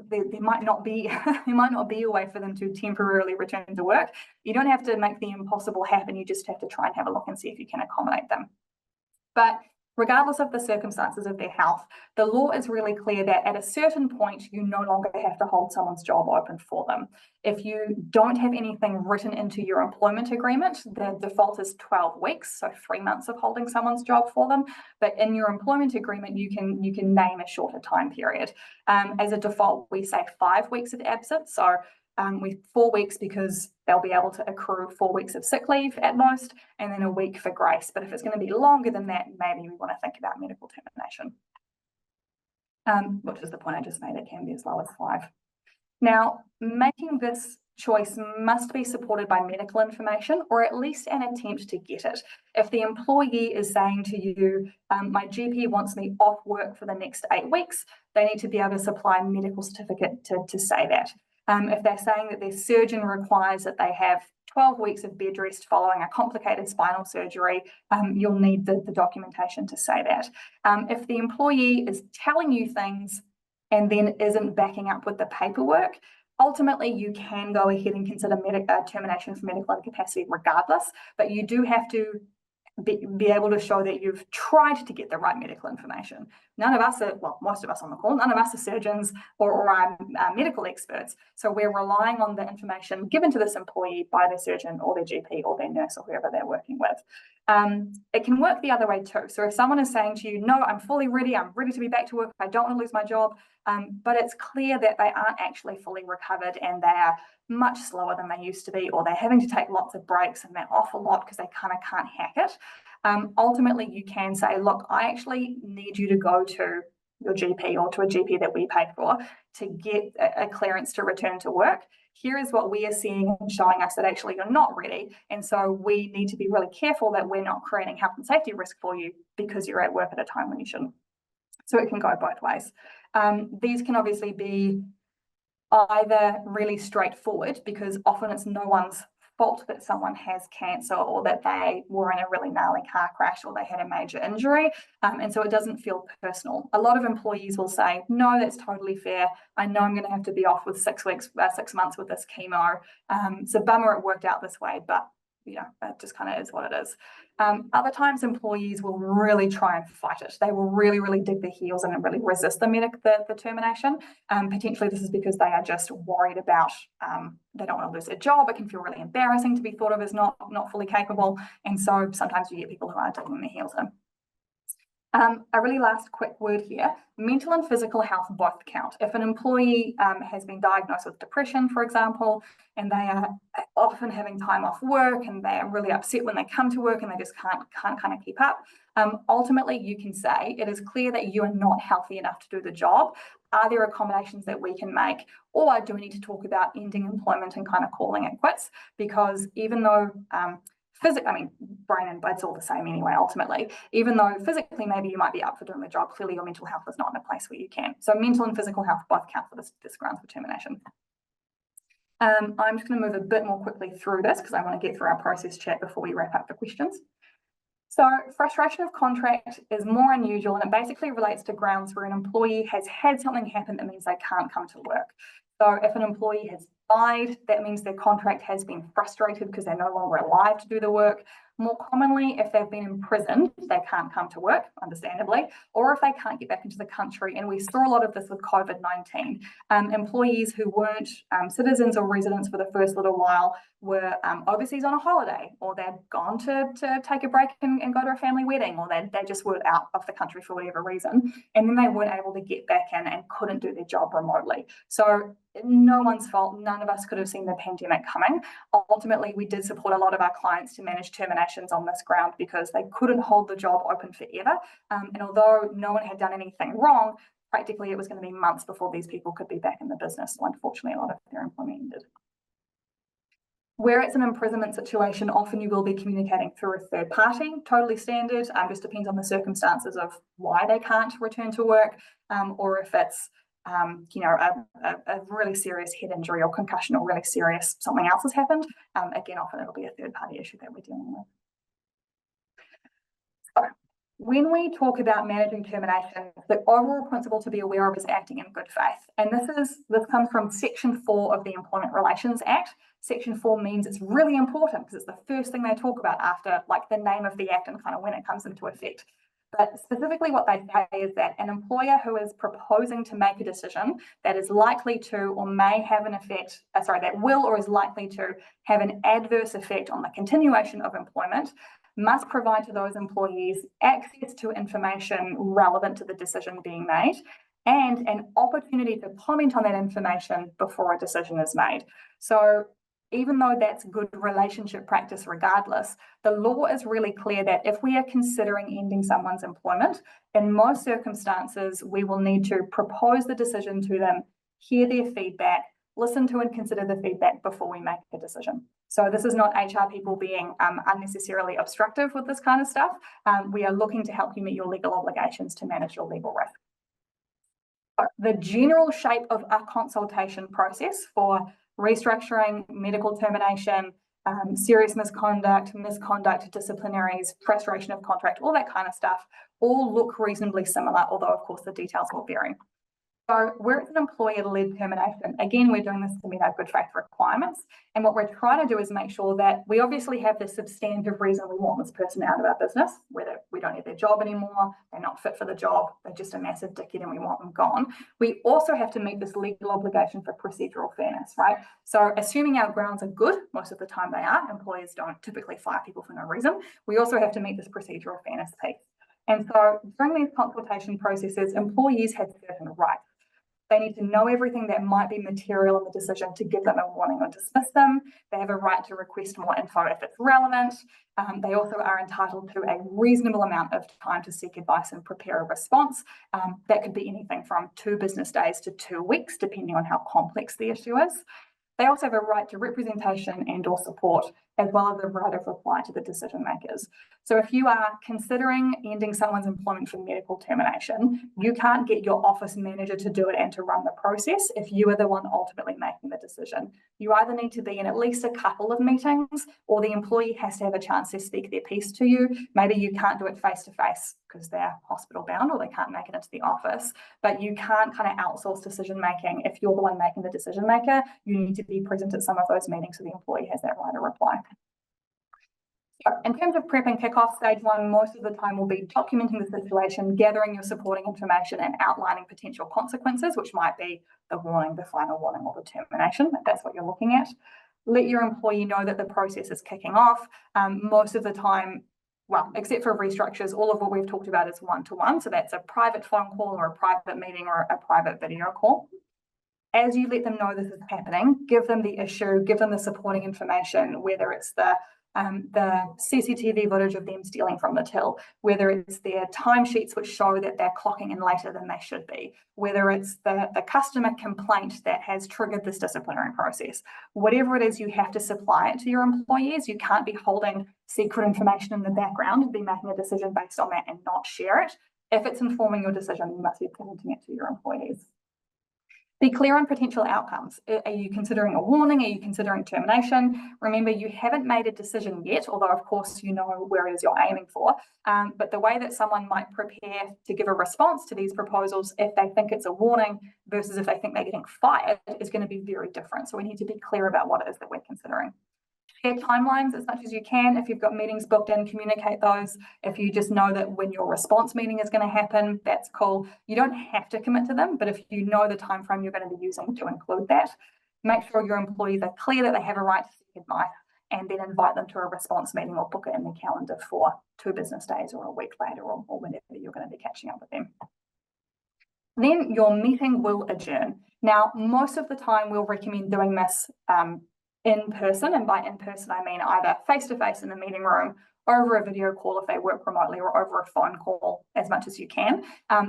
there might not be a way for them to temporarily return to work. You don't have to make the impossible happen. You just have to try and have a look and see if you can accommodate them. But regardless of the circumstances of their health, the law is really clear that at a certain point, you no longer have to hold someone's job open for them. If you don't have anything written into your employment agreement, the default is 12 weeks, so 3 months of holding someone's job for them. But in your employment agreement, you can name a shorter time period. As a default, we say 5 weeks of absence. So with 4 weeks because they'll be able to accrue 4 weeks of sick leave at most, and then a week for grace. But if it's going to be longer than that, maybe we want to think about medical termination, which is the point I just made. It can be as low as 5. Now, making this choice must be supported by medical information or at least an attempt to get it. If the employee is saying to you, my GP wants me off work for the next 8 weeks, they need to be able to supply a medical certificate to say that. If they're saying that their surgeon requires that they have 12 weeks of bed rest following a complicated spinal surgery, you'll need the documentation to say that. If the employee is telling you things and then isn't backing up with the paperwork, ultimately you can go ahead and consider termination for medical incapacity regardless, but you do have to be able to show that you've tried to get the right medical information. None of us are, well, most of us on the call, none of us are surgeons or are medical experts. So we're relying on the information given to this employee by their surgeon or their GP or their nurse or whoever they're working with. It can work the other way too. So if someone is saying to you, no, I'm fully ready, I'm ready to be back to work, I don't want to lose my job, but it's clear that they aren't actually fully recovered and they are much slower than they used to be, or they're having to take lots of breaks and they're off a lot because they kind of can't hack it. Ultimately, you can say, look, I actually need you to go to your GP or to a GP that we paid for to get a clearance to return to work. Here is what we are seeing and showing us that actually you're not ready. And so we need to be really careful that we're not creating health and safety risk for you because you're at work at a time when you shouldn't. So it can go both ways. These can obviously be either really straightforward because often it's no one's fault that someone has cancer or that they were in a really gnarly car crash or they had a major injury, and so it doesn't feel personal. A lot of employees will say, no, that's totally fair. I know I'm going to have to be off with 6 months with this chemo. It's a bummer it worked out this way, but you know, it just kind of is what it is. Other times employees will really try and fight it. They will really, really dig their heels in and really resist the termination. Potentially this is because they are just worried about, they don't want to lose their job. It can feel really embarrassing to be thought of as not fully capable. And so sometimes you get people who are digging their heels in. A really last quick word here, mental and physical health both count. If an employee has been diagnosed with depression, for example, and they are often having time off work and they are really upset when they come to work and they just can't kind of keep up, ultimately you can say it is clear that you are not healthy enough to do the job. Are there accommodations that we can make, or do we need to talk about ending employment and kind of calling it quits? Because even though brain and body's all the same anyway, ultimately. Even though physically maybe you might be up for doing the job, clearly your mental health is not in a place where you can. So mental and physical health both count for this grounds for termination. I'm just going to move a bit more quickly through this because I want to get through our process chat before we wrap up the questions. So frustration of contract is more unusual, and it basically relates to grounds where an employee has had something happen that means they can't come to work. So if an employee has died, that means their contract has been frustrated because they're no longer alive to do the work. More commonly, if they've been imprisoned, they can't come to work, understandably, or if they can't get back into the country. And we saw a lot of this with COVID-19. Employees who weren't citizens or residents for the first little while were overseas on a holiday, or they'd gone to take a break and go to a family wedding, or they just were out of the country for whatever reason, and then they weren't able to get back in and couldn't do their job remotely. So no one's fault. None of us could have seen the pandemic coming. Ultimately, we did support a lot of our clients to manage terminations on this ground because they couldn't hold the job open forever. And although no one had done anything wrong, practically it was going to be months before these people could be back in the business. So unfortunately, a lot of their employment ended. Where it's an imprisonment situation, often you will be communicating through a third party, totally standard. Just depends on the circumstances of why they can't return to work, or if it's a really serious head injury or concussion or really serious something else has happened. Again, often it'll be a third party issue that we're dealing with. So when we talk about managing termination, the overall principle to be aware of is acting in good faith. And this comes from Section 4 of the Employment Relations Act. Section 4 means it's really important because it's the first thing they talk about after like the name of the act and kind of when it comes into effect. But specifically what they say is that an employer who is proposing to make a decision that is likely to or may have an effect, that will or is likely to have an adverse effect on the continuation of employment must provide to those employees access to information relevant to the decision being made and an opportunity to comment on that information before a decision is made. So even though that's good relationship practice regardless, the law is really clear that if we are considering ending someone's employment, in most circumstances, we will need to propose the decision to them, hear their feedback, listen to and consider the feedback before we make a decision. So this is not HR people being unnecessarily obstructive with this kind of stuff. We are looking to help you meet your legal obligations to manage your legal risk. The general shape of a consultation process for restructuring, medical termination, serious misconduct, disciplinaries, frustration of contract, all that kind of stuff, all look reasonably similar, although of course the details will vary. So where it's an employer-led termination, again, we're doing this to meet our good faith requirements. And what we're trying to do is make sure that we obviously have the substantive reason we want this person out of our business, whether we don't need their job anymore, they're not fit for the job, they're just a massive dickhead and we want them gone. We also have to meet this legal obligation for procedural fairness, right? So assuming our grounds are good, most of the time they are, employers don't typically fire people for no reason. We also have to meet this procedural fairness piece. And so during these consultation processes, employees have certain rights. They need to know everything that might be material in the decision to give them a warning or dismiss them. They have a right to request more info if it's relevant. They also are entitled to a reasonable amount of time to seek advice and prepare a response. That could be anything from 2 business days to 2 weeks, depending on how complex the issue is. They also have a right to representation and or support, as well as a right of reply to the decision makers. So if you are considering ending someone's employment for medical termination, you can't get your office manager to do it and to run the process if you are the one ultimately making the decision. You either need to be in at least a couple of meetings, or the employee has to have a chance to speak their piece to you. Maybe you can't do it face-to-face because they're hospital bound or they can't make it into the office, but you can't kind of outsource decision making. If you're the one making the decision maker, you need to be present at some of those meetings so the employee has that right of reply. So in terms of prep and kickoff, stage 1, most of the time will be documenting the situation, gathering your supporting information and outlining potential consequences, which might be the warning, the final warning, or the termination, if that's what you're looking at. Let your employee know that the process is kicking off. Most of the time, well, except for restructures, all of what we've talked about is one-to-one. So that's a private phone call or a private meeting or a private video call. As you let them know this is happening, give them the issue, give them the supporting information, whether it's the CCTV footage of them stealing from the till, whether it's their timesheets which show that they're clocking in later than they should be, whether it's the customer complaint that has triggered this disciplinary process. Whatever it is, you have to supply it to your employees. You can't be holding secret information in the background and be making a decision based on that and not share it. If it's informing your decision, you must be presenting it to your employees. Be clear on potential outcomes. Are you considering a warning? Are you considering termination? Remember, you haven't made a decision yet, although of course you know where it is you're aiming for. But the way that someone might prepare to give a response to these proposals, if they think it's a warning versus if they think they're getting fired, is going to be very different. So we need to be clear about what it is that we're considering. Share timelines as much as you can. If you've got meetings booked in, communicate those. If you just know that when your response meeting is going to happen, that's cool. You don't have to commit to them, but if you know the time frame you're going to be using to include that, make sure your employees are clear that they have a right to seek advice, and then invite them to a response meeting or book it in their calendar for 2 business days or a week later, or whenever you're going to be catching up with them. Then your meeting will adjourn. Now, most of the time we'll recommend doing this in person, and by in person I mean either face-to-face in the meeting room, over a video call if they work remotely, or over a phone call as much as you can.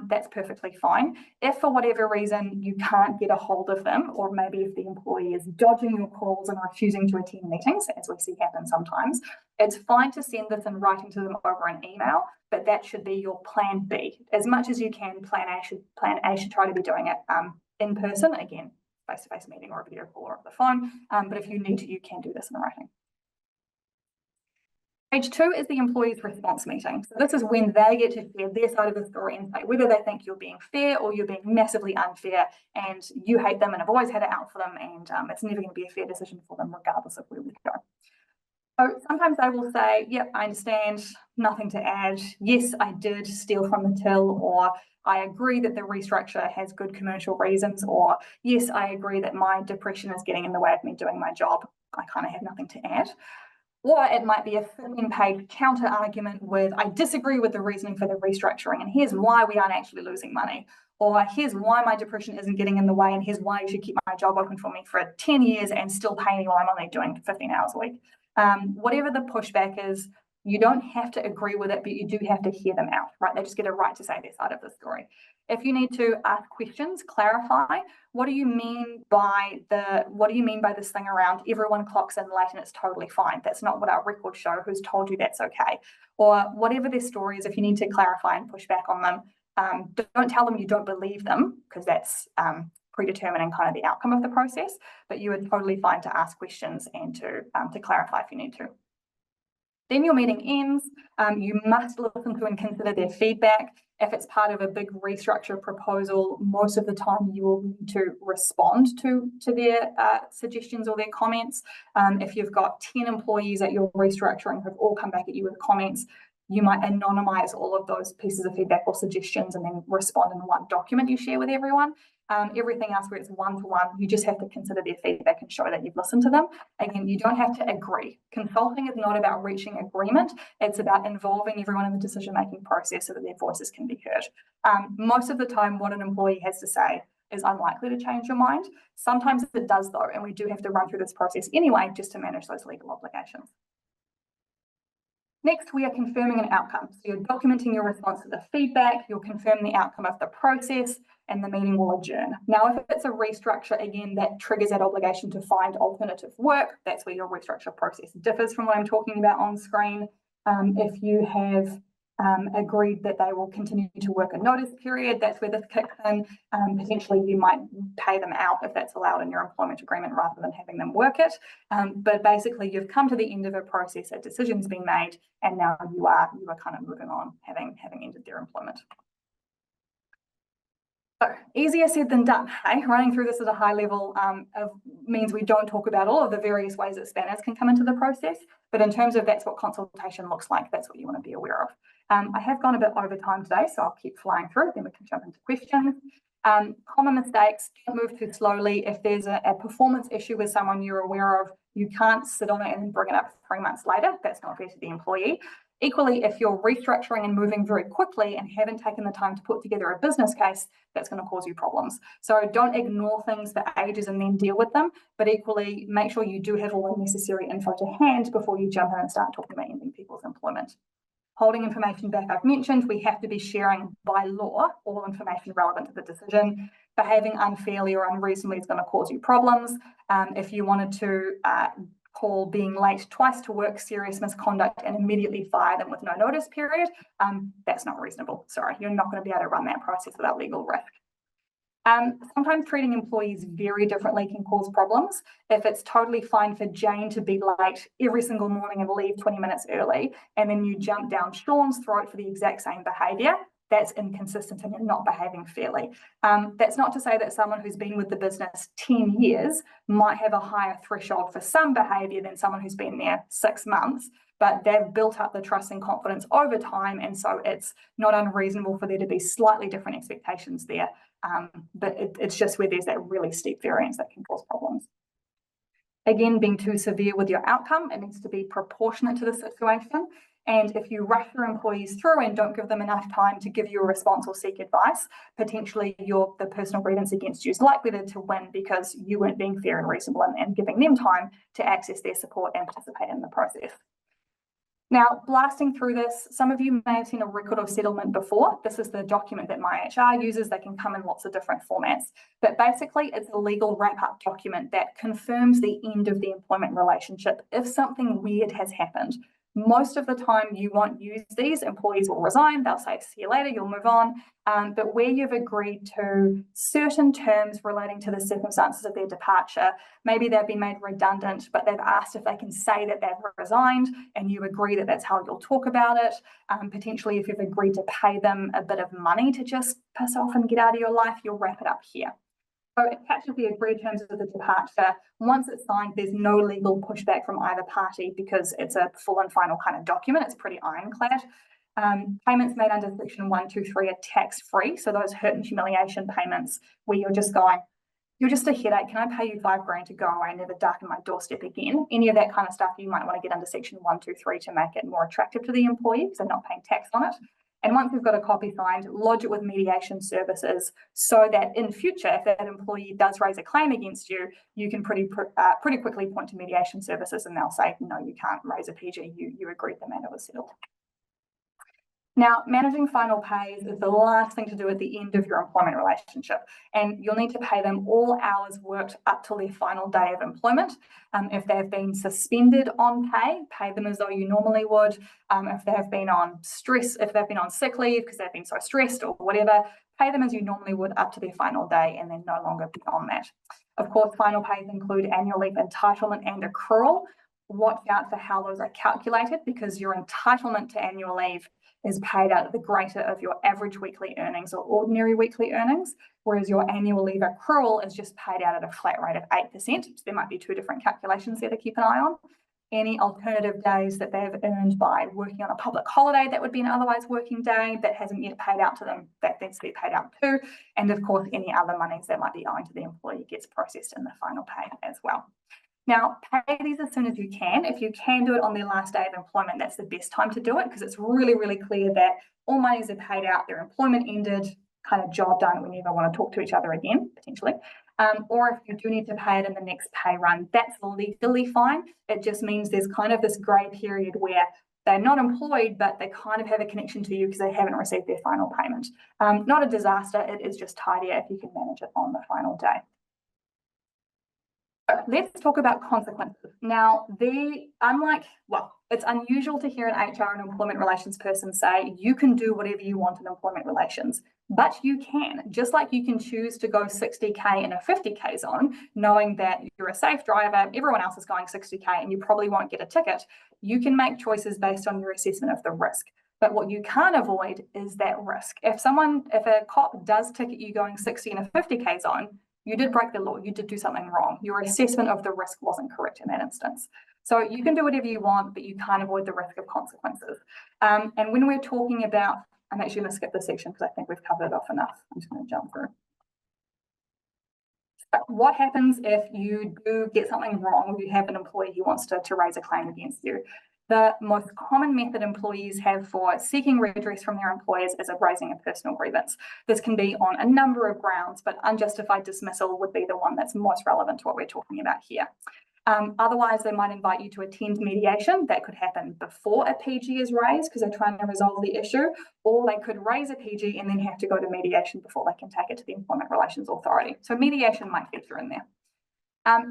That's perfectly fine. If for whatever reason you can't get a hold of them, or maybe if the employee is dodging your calls and refusing to attend meetings, as we see happen sometimes, it's fine to send this in writing to them over an email, but that should be your plan B. As much as you can, plan A should try to be doing it in person, again, face-to-face meeting or a video call or over the phone, but if you need to, you can do this in writing. Stage 2 is the employee's response meeting. So this is when they get to share their side of the story and say whether they think you're being fair or you're being massively unfair and you hate them and have always had it out for them, and it's never going to be a fair decision for them regardless of where we go. So sometimes they will say, yep, I understand, nothing to add. Yes, I did steal from the till, or I agree that the restructure has good commercial reasons, or yes, I agree that my depression is getting in the way of me doing my job. I kind of have nothing to add. Or it might be a 15-page counter argument with, I disagree with the reasoning for the restructuring, and here's why we aren't actually losing money. Or here's why my depression isn't getting in the way, and here's why you should keep my job open for me for 10 years and still pay me while I'm only doing 15 hours a week. Whatever the pushback is, you don't have to agree with it, but you do have to hear them out, right? They just get a right to say their side of the story. If you need to ask questions, clarify, what do you mean by this thing around everyone clocks in late and it's totally fine? That's not what our records show. Who's told you that's okay? Or whatever their story is, if you need to clarify and push back on them, don't tell them you don't believe them, because that's predetermining kind of the outcome of the process, but you are totally fine to ask questions and to clarify if you need to. Then your meeting ends. You must listen to and consider their feedback. If it's part of a big restructure proposal, most of the time you will need to respond to their suggestions or their comments. If you've got 10 employees at your restructuring who've all come back at you with comments, you might anonymize all of those pieces of feedback or suggestions and then respond in one document you share with everyone. Everything else where it's one-to-one, you just have to consider their feedback and show that you've listened to them. Again, you don't have to agree. Consulting is not about reaching agreement. It's about involving everyone in the decision-making process so that their voices can be heard. Most of the time, what an employee has to say is unlikely to change your mind. Sometimes it does, though, and we do have to run through this process anyway just to manage those legal obligations. Next, we are confirming an outcome. So you're documenting your response to the feedback, you'll confirm the outcome of the process, and the meeting will adjourn. Now, if it's a restructure, again, that triggers that obligation to find alternative work. That's where your restructure process differs from what I'm talking about on screen. If you have agreed that they will continue to work a notice period, that's where this kicks in. Potentially you might pay them out if that's allowed in your employment agreement rather than having them work it. But basically you've come to the end of a process, a decision's been made, and now you are kind of moving on, having ended their employment. So easier said than done, hey? Running through this at a high level means we don't talk about all of the various ways that spanners can come into the process, but in terms of that's what consultation looks like, that's what you want to be aware of. I have gone a bit over time today, so I'll keep flying through, then we can jump into questions. Common mistakes, don't move too slowly. If there's a performance issue with someone you're aware of, you can't sit on it and bring it up 3 months later. That's not fair to the employee. Equally, if you're restructuring and moving very quickly and haven't taken the time to put together a business case, that's going to cause you problems. So don't ignore things for ages and then deal with them, but equally make sure you do have all the necessary info to hand before you jump in and start talking about ending people's employment. Holding information back, I've mentioned, we have to be sharing by law all information relevant to the decision. Behaving unfairly or unreasonably is going to cause you problems. If you wanted to call being late twice to work serious misconduct and immediately fire them with no notice period, that's not reasonable. Sorry, you're not going to be able to run that process without legal risk. Sometimes treating employees very differently can cause problems. If it's totally fine for Jane to be late every single morning and leave 20 minutes early, and then you jump down Sean's throat for the exact same behaviour, that's inconsistent and you're not behaving fairly. That's not to say that someone who's been with the business 10 years might have a higher threshold for some behaviour than someone who's been there 6 months, but they've built up the trust and confidence over time, and so it's not unreasonable for there to be slightly different expectations there. But it's just where there's that really steep variance that can cause problems. Again, being too severe with your outcome, it needs to be proportionate to the situation. And if you rush your employees through and don't give them enough time to give you a response or seek advice, potentially the personal grievance against you is likely to win because you weren't being fair and reasonable and giving them time to access their support and participate in the process. Now, blasting through this, some of you may have seen a record of settlement before. This is the document that MyHR uses. They can come in lots of different formats. But basically, it's a legal wrap-up document that confirms the end of the employment relationship if something weird has happened. Most of the time, you won't use these. Employees will resign. They'll say, see you later, you'll move on. But where you've agreed to certain terms relating to the circumstances of their departure, maybe they've been made redundant, but they've asked if they can say that they've resigned, and you agree that that's how you'll talk about it. Potentially, if you've agreed to pay them a bit of money to just piss off and get out of your life, you'll wrap it up here. So it captures the agreed terms of the departure. Once it's signed, there's no legal pushback from either party because it's a full and final kind of document. It's pretty ironclad. Payments made under section 123 are tax-free. So those hurt and humiliation payments where you're just going, you're just a headache. Can I pay you $5,000 to go away and never darken my doorstep again? Any of that kind of stuff you might want to get under section 123 to make it more attractive to the employee because they're not paying tax on it. And once you've got a copy signed, lodge it with mediation services so that in future, if that employee does raise a claim against you, you can pretty quickly point to mediation services and they'll say, no, you can't raise a PG, you agreed the matter was settled. Now, managing final pays is the last thing to do at the end of your employment relationship, and you'll need to pay them all hours worked up till their final day of employment. If they've been suspended on pay, pay them as though you normally would. If they've been on stress, if they've been on sick leave because they've been so stressed or whatever, pay them as you normally would up to their final day and then no longer beyond that. Of course, final pays include annual leave entitlement and accrual. Watch out for how those are calculated because your entitlement to annual leave is paid out at the greater of your average weekly earnings or ordinary weekly earnings, whereas your annual leave accrual is just paid out at a flat rate of 8%. So there might be two different calculations there to keep an eye on. Any alternative days that they've earned by working on a public holiday that would be an otherwise working day that hasn't yet paid out to them, that needs to be paid out too. And of course, any other monies that might be owing to the employee gets processed in the final pay as well. Now, pay these as soon as you can. If you can do it on their last day of employment, that's the best time to do it because it's really, really clear that all monies are paid out, their employment ended, kind of job done, we never want to talk to each other again, potentially. Or if you do need to pay it in the next pay run, that's legally fine. It just means there's kind of this grey period where they're not employed, but they kind of have a connection to you because they haven't received their final payment. Not a disaster, it is just tidier if you can manage it on the final day. Let's talk about consequences. Now, it's unusual to hear an HR and employment relations person say, you can do whatever you want in employment relations, but you can. Just like you can choose to go 60K in a 50K zone, knowing that you're a safe driver, everyone else is going 60K and you probably won't get a ticket, you can make choices based on your assessment of the risk. But what you can't avoid is that risk. If a cop does ticket you going 60 in a 50K zone, you did break the law, you did do something wrong. Your assessment of the risk wasn't correct in that instance. So you can do whatever you want, but you can't avoid the risk of consequences. And when we're talking about, I'm actually going to skip this section because I think we've covered it off enough. I'm just going to jump through. So what happens if you do get something wrong, or you have an employee who wants to raise a claim against you? The most common method employees have for seeking redress from their employers is raising a personal grievance. This can be on a number of grounds, but unjustified dismissal would be the one that's most relevant to what we're talking about here. Otherwise, they might invite you to attend mediation. That could happen before a PG is raised because they're trying to resolve the issue, or they could raise a PG and then have to go to mediation before they can take it to the Employment Relations Authority. So mediation might feature in there.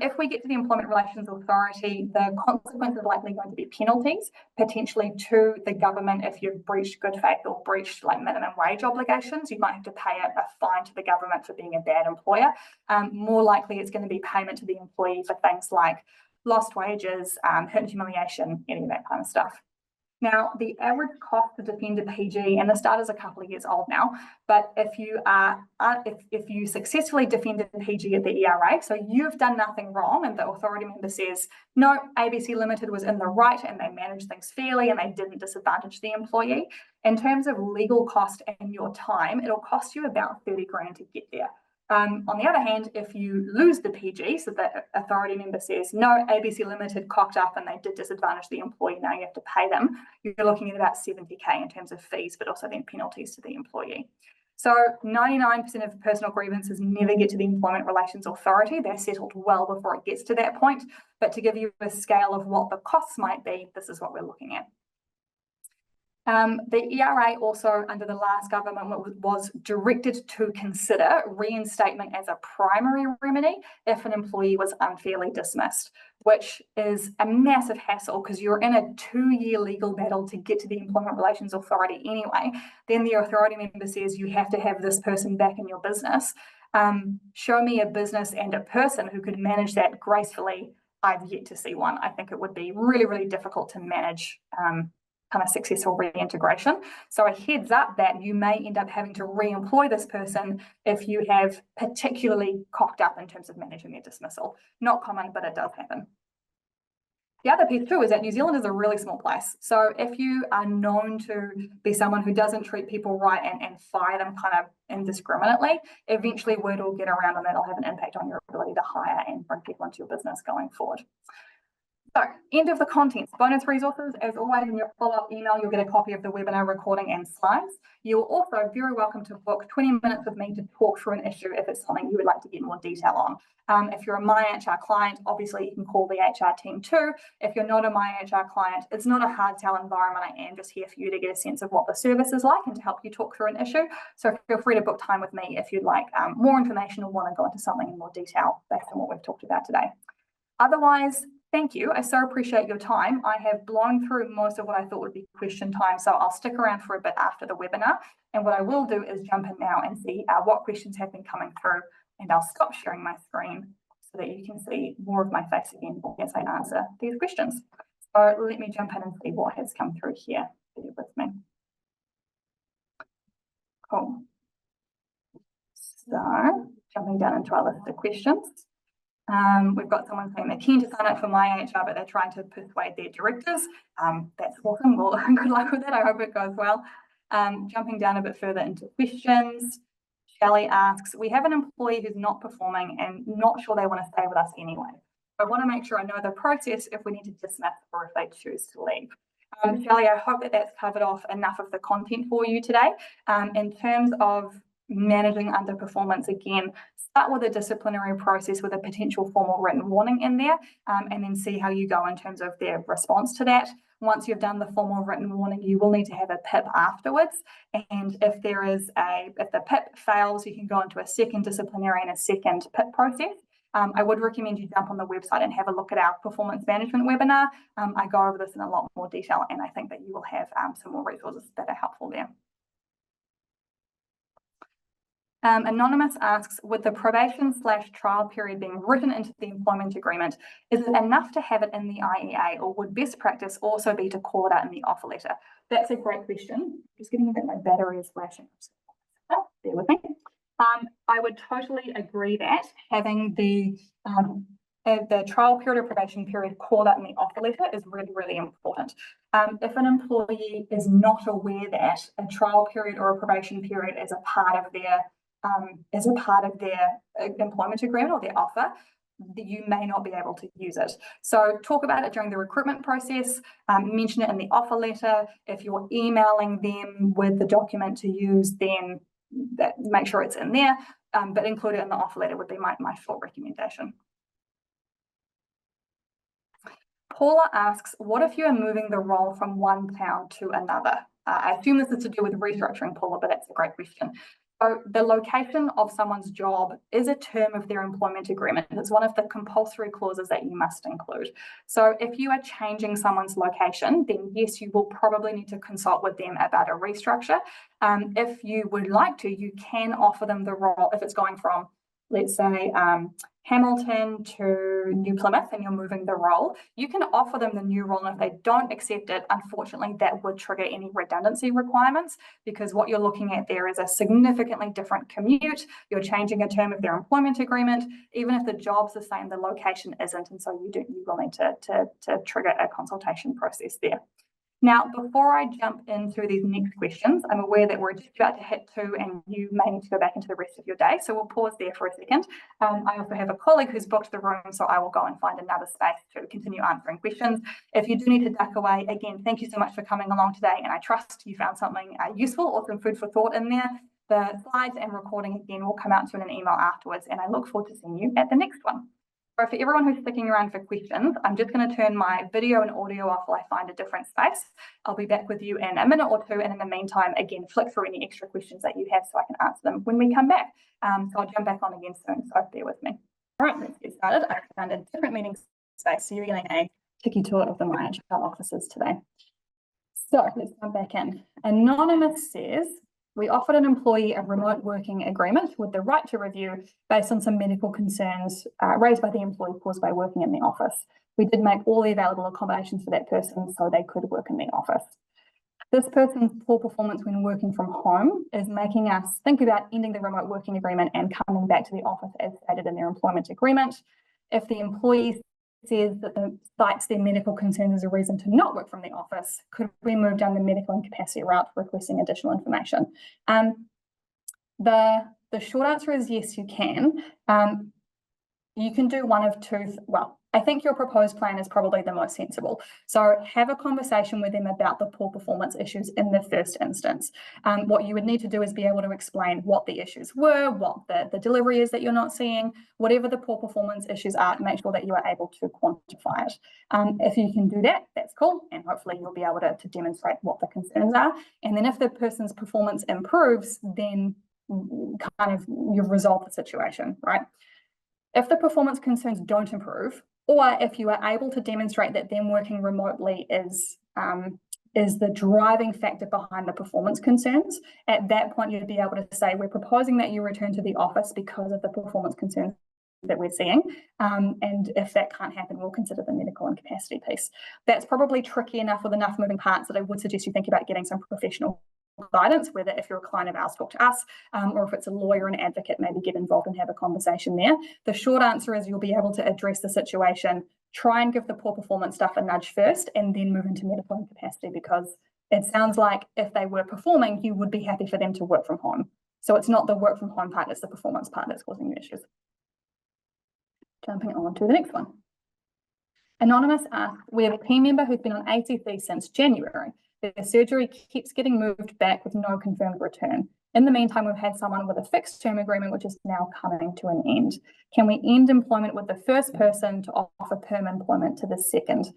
If we get to the Employment Relations Authority, the consequence is likely going to be penalties, potentially to the government if you've breached good faith or breached like minimum wage obligations. You might have to pay a fine to the government for being a bad employer. More likely it's going to be payment to the employee for things like lost wages, hurt and humiliation, any of that kind of stuff. Now, the average cost to defend a PG, and this data is a couple of years old now, but if you successfully defended a PG at the ERA, so you've done nothing wrong, and the authority member says, no, ABC Limited was in the right and they managed things fairly and they didn't disadvantage the employee. In terms of legal cost and your time, it'll cost you about 30 grand to get there. On the other hand, if you lose the PG, so the authority member says, no, ABC Limited cocked up and they did disadvantage the employee, now you have to pay them, you're looking at about 70k in terms of fees, but also then penalties to the employee. So 99% of personal grievances never get to the Employment Relations Authority. They're settled well before it gets to that point. But to give you a scale of what the costs might be, this is what we're looking at. The ERA also, under the last government, was directed to consider reinstatement as a primary remedy if an employee was unfairly dismissed, which is a massive hassle because you're in a 2-year legal battle to get to the Employment Relations Authority anyway. Then the authority member says you have to have this person back in your business. Show me a business and a person who could manage that gracefully. I've yet to see one. I think it would be really, really difficult to manage kind of successful reintegration. So a heads up that you may end up having to re-employ this person if you have particularly cocked up in terms of managing their dismissal. Not common, but it does happen. The other piece too is that New Zealand is a really small place. So if you are known to be someone who doesn't treat people right and fire them kind of indiscriminately, eventually word will get around and that'll have an impact on your ability to hire and bring people into your business going forward. So, end of the contents. Bonus resources, as always, in your follow-up email, you'll get a copy of the webinar recording and slides. You're also very welcome to book 20 minutes with me to talk through an issue if it's something you would like to get more detail on. If you're a MyHR client, obviously you can call the HR team too. If you're not a MyHR client, it's not a hard sell environment. I am just here for you to get a sense of what the service is like and to help you talk through an issue. So feel free to book time with me if you'd like more information or want to go into something in more detail based on what we've talked about today. Otherwise, thank you. I so appreciate your time. I have blown through most of what I thought would be question time, so I'll stick around for a bit after the webinar. And what I will do is jump in now and see what questions have been coming through, and I'll stop sharing my screen so that you can see more of my face again as I answer these questions. So let me jump in and see what has come through here. Bear with me. Cool. So jumping down into our list of questions. We've got someone saying they're keen to sign up for MyHR, but they're trying to persuade their directors. That's awesome. Well, good luck with that. I hope it goes well. Jumping down a bit further into questions. Shelley asks, we have an employee who's not performing and not sure they want to stay with us anyway. I want to make sure I know the process if we need to dismiss or if they choose to leave. Shelley, I hope that that's covered off enough of the content for you today. In terms of managing underperformance, again, start with a disciplinary process with a potential formal written warning in there, and then see how you go in terms of their response to that. Once you've done the formal written warning, you will need to have a PIP afterwards. And if the PIP fails, you can go into a second disciplinary and a second PIP process. I would recommend you jump on the website and have a look at our performance management webinar. I go over this in a lot more detail, and I think that you will have some more resources that are helpful there. Anonymous asks, with the probation/trial period being written into the employment agreement, is it enough to have it in the IEA, or would best practice also be to call it out in the offer letter? That's a great question. Just getting a bit, my battery is flashing. Bear with me. I would totally agree that having the trial period or probation period called out in the offer letter is really, really important. If an employee is not aware that a trial period or a probation period is a part of their employment agreement or their offer, you may not be able to use it. So talk about it during the recruitment process, mention it in the offer letter. If you're emailing them with the document to use, then make sure it's in there, but include it in the offer letter would be my full recommendation. Paula asks, what if you are moving the role from one town to another? I assume this is to do with restructuring, Paula, but that's a great question. So the location of someone's job is a term of their employment agreement. It's one of the compulsory clauses that you must include. So if you are changing someone's location, then yes, you will probably need to consult with them about a restructure. If you would like to, you can offer them the role if it's going from let's say, Hamilton to New Plymouth, and you're moving the role, you can offer them the new role. And if they don't accept it, unfortunately, that would trigger any redundancy requirements, because what you're looking at there is a significantly different commute. You're changing a term of their employment agreement. Even if the job's the same, the location isn't. And so you will need to trigger a consultation process there. Now, before I jump into these next questions, I'm aware that we're just about to hit 2 and you may need to go back into the rest of your day. So we'll pause there for a second. I also have a colleague who's booked the room, so I will go and find another space to continue answering questions. If you do need to duck away, again, thank you so much for coming along today. And I trust you found something useful or some food for thought in there. The slides and recording, again, will come out to you in an email afterwards. And I look forward to seeing you at the next one. So for everyone who's sticking around for questions, I'm just going to turn my video and audio off while I find a different space. I'll be back with you in a minute or two. And in the meantime, again, flick through any extra questions that you have so I can answer them when we come back. So I'll jump back on again soon, so bear with me. All right, let's get started. I found a different meeting space, so you're getting a ticky tour of the MyHR offices today. So let's jump back in. Anonymous says, we offered an employee a remote working agreement with the right to review based on some medical concerns raised by the employee caused by working in the office. We did make all the available accommodations for that person so they could work in the office. This person's poor performance when working from home is making us think about ending the remote working agreement and coming back to the office as stated in their employment agreement. If the employee says that cites their medical concerns as a reason to not work from the office, could we move down the medical incapacity route requesting additional information? The short answer is yes, you can. You can do one of two. Well, I think your proposed plan is probably the most sensible. So have a conversation with them about the poor performance issues in the first instance. What you would need to do is be able to explain what the issues were, what the delivery is that you're not seeing, whatever the poor performance issues are, make sure that you are able to quantify it. If you can do that, that's cool. And hopefully you'll be able to demonstrate what the concerns are. And then if the person's performance improves, then kind of you've resolved the situation, right? If the performance concerns don't improve, or if you are able to demonstrate that them working remotely is the driving factor behind the performance concerns, at that point you'd be able to say, we're proposing that you return to the office because of the performance concerns that we're seeing. And if that can't happen, we'll consider the medical incapacity piece. That's probably tricky enough with enough moving parts that I would suggest you think about getting some professional guidance, whether if you're a client of ours, talk to us, or if it's a lawyer and advocate, maybe get involved and have a conversation there. The short answer is you'll be able to address the situation, try and give the poor performance stuff a nudge first, and then move into medical incapacity, because it sounds like if they were performing, you would be happy for them to work from home. So it's not the work from home part, it's the performance part that's causing you issues. Jumping on to the next one. Anonymous asks, we have a team member who's been on ACC since January. Their surgery keeps getting moved back with no confirmed return. In the meantime, we've had someone with a fixed term agreement, which is now coming to an end. Can we end employment with the first person to offer perm employment to the second?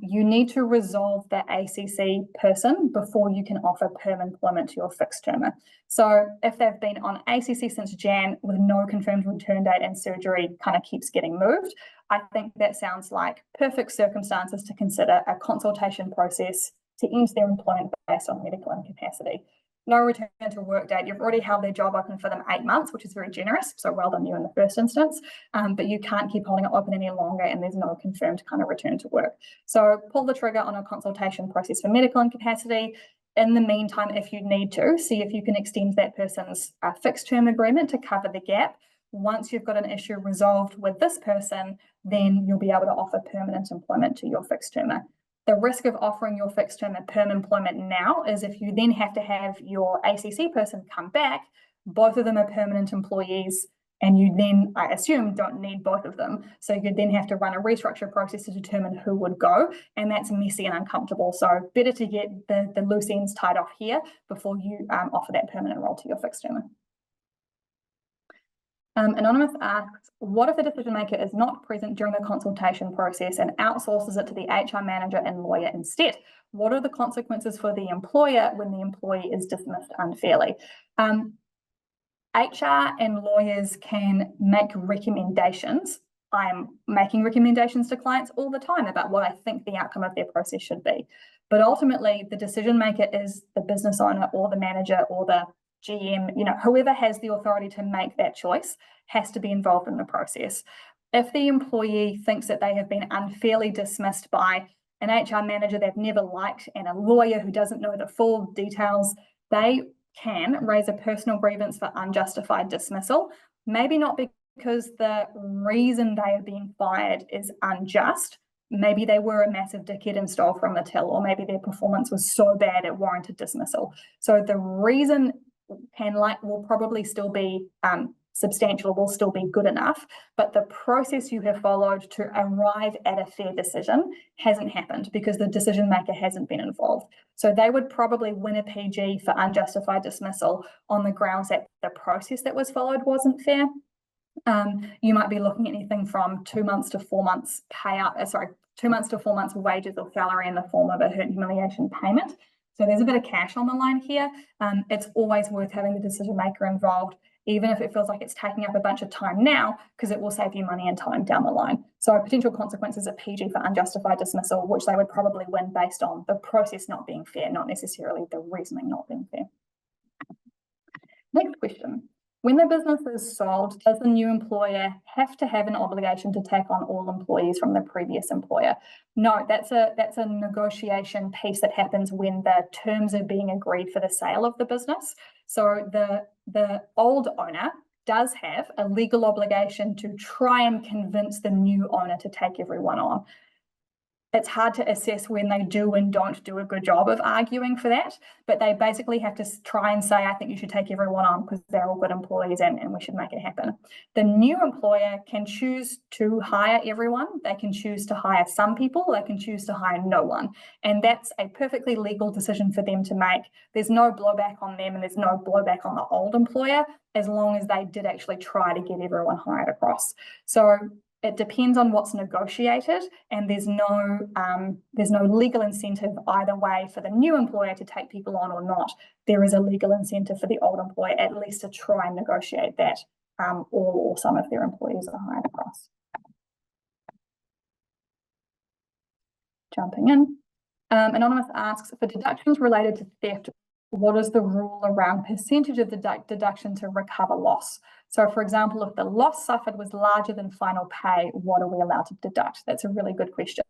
You need to resolve the ACC person before you can offer perm employment to your fixed termer. So if they've been on ACC since Jan with no confirmed return date and surgery kind of keeps getting moved, I think that sounds like perfect circumstances to consider a consultation process to end their employment based on medical incapacity. No return to work date. You've already held their job open for them 8 months, which is very generous. So well done you in the first instance. But you can't keep holding it open any longer, and there's no confirmed kind of return to work. So pull the trigger on a consultation process for medical incapacity. In the meantime, if you need to, see if you can extend that person's fixed term agreement to cover the gap. Once you've got an issue resolved with this person, then you'll be able to offer permanent employment to your fixed termer. The risk of offering your fixed term a perm employment now is if you then have to have your ACC person come back, both of them are permanent employees, and you then, I assume, don't need both of them. So you'd then have to run a restructure process to determine who would go, and that's messy and uncomfortable. So better to get the loose ends tied off here before you offer that permanent role to your fixed termer. Anonymous asks, what if the decision maker is not present during the consultation process and outsources it to the HR manager and lawyer instead? What are the consequences for the employer when the employee is dismissed unfairly? HR and lawyers can make recommendations. I am making recommendations to clients all the time about what I think the outcome of their process should be. But ultimately, the decision maker is the business owner or the manager or the GM, whoever has the authority to make that choice has to be involved in the process. If the employee thinks that they have been unfairly dismissed by an HR manager they've never liked and a lawyer who doesn't know the full details, they can raise a personal grievance for unjustified dismissal. Maybe not because the reason they are being fired is unjust. Maybe they were a massive dickhead and stole from the till, or maybe their performance was so bad it warranted dismissal. So the reason will probably still be substantial, will still be good enough, but the process you have followed to arrive at a fair decision hasn't happened because the decision maker hasn't been involved. So they would probably win a PG for unjustified dismissal on the grounds that the process that was followed wasn't fair. You might be looking at anything from 2 months to 4 months payout, 2 months to 4 months wages or salary in the form of a hurt and humiliation payment. So there's a bit of cash on the line here. It's always worth having the decision maker involved, even if it feels like it's taking up a bunch of time now, because it will save you money and time down the line. So potential consequences of PG for unjustified dismissal, which they would probably win based on the process not being fair, not necessarily the reasoning not being fair. Next question. When the business is sold, does the new employer have to have an obligation to take on all employees from the previous employer? No, that's a negotiation piece that happens when the terms are being agreed for the sale of the business. So the old owner does have a legal obligation to try and convince the new owner to take everyone on. It's hard to assess when they do and don't do a good job of arguing for that, but they basically have to try and say, I think you should take everyone on because they're all good employees and we should make it happen. The new employer can choose to hire everyone. They can choose to hire some people. They can choose to hire no one. And that's a perfectly legal decision for them to make. There's no blowback on them and there's no blowback on the old employer as long as they did actually try to get everyone hired across. So it depends on what's negotiated, and there's no legal incentive either way for the new employer to take people on or not. There is a legal incentive for the old employer at least to try and negotiate that all or some of their employees are hired across. Jumping in. Anonymous asks, for deductions related to theft, what is the rule around percentage of the deduction to recover loss? So, for example, if the loss suffered was larger than final pay, what are we allowed to deduct? That's a really good question.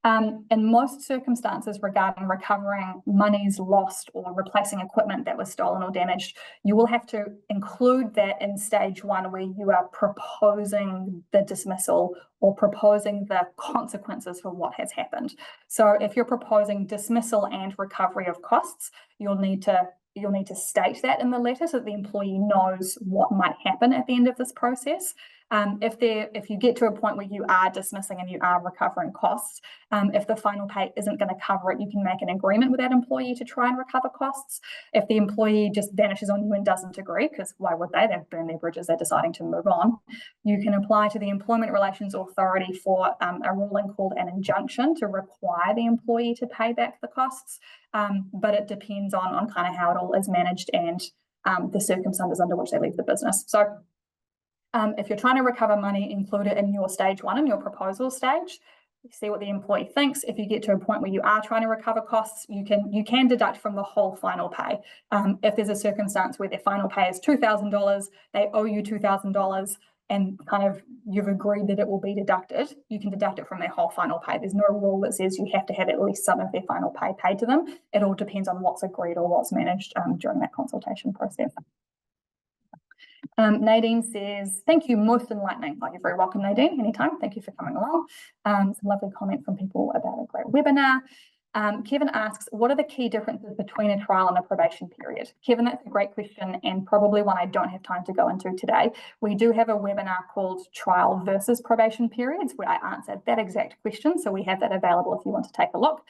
In most circumstances regarding recovering monies lost or replacing equipment that was stolen or damaged, you will have to include that in stage one where you are proposing the dismissal or proposing the consequences for what has happened. So if you're proposing dismissal and recovery of costs, you'll need to state that in the letter so that the employee knows what might happen at the end of this process. If you get to a point where you are dismissing and you are recovering costs, if the final pay isn't going to cover it, you can make an agreement with that employee to try and recover costs. If the employee just vanishes on you and doesn't agree, because why would they? They've burned their bridges, they're deciding to move on. You can apply to the Employment Relations Authority for a ruling called an injunction to require the employee to pay back the costs. But it depends on kind of how it all is managed and the circumstances under which they leave the business. So if you're trying to recover money, include it in your stage one, in your proposal stage. See what the employee thinks. If you get to a point where you are trying to recover costs, you can deduct from the whole final pay. If there's a circumstance where their final pay is $2,000, they owe you $2,000, and kind of you've agreed that it will be deducted, you can deduct it from their whole final pay. There's no rule that says you have to have at least some of their final pay paid to them. It all depends on what's agreed or what's managed during that consultation process. Nadine says, thank you, most enlightening. You're very welcome, Nadine, anytime. Thank you for coming along. Some lovely comments from people about a great webinar. Kevin asks, what are the key differences between a trial and a probation period? Kevin, that's a great question and probably one I don't have time to go into today. We do have a webinar called Trial versus Probation Periods where I answered that exact question. So we have that available if you want to take a look.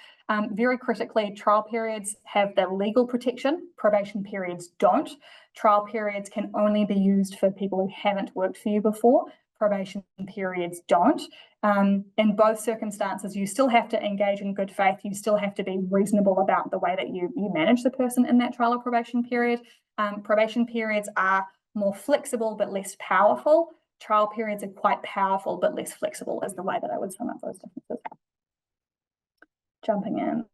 Very critically, trial periods have the legal protection, probation periods don't. Trial periods can only be used for people who haven't worked for you before. Probation periods don't. In both circumstances, you still have to engage in good faith. You still have to be reasonable about the way that you manage the person in that trial or probation period. Probation periods are more flexible but less powerful. Trial periods are quite powerful but less flexible is the way that I would sum up those differences. Jumping in.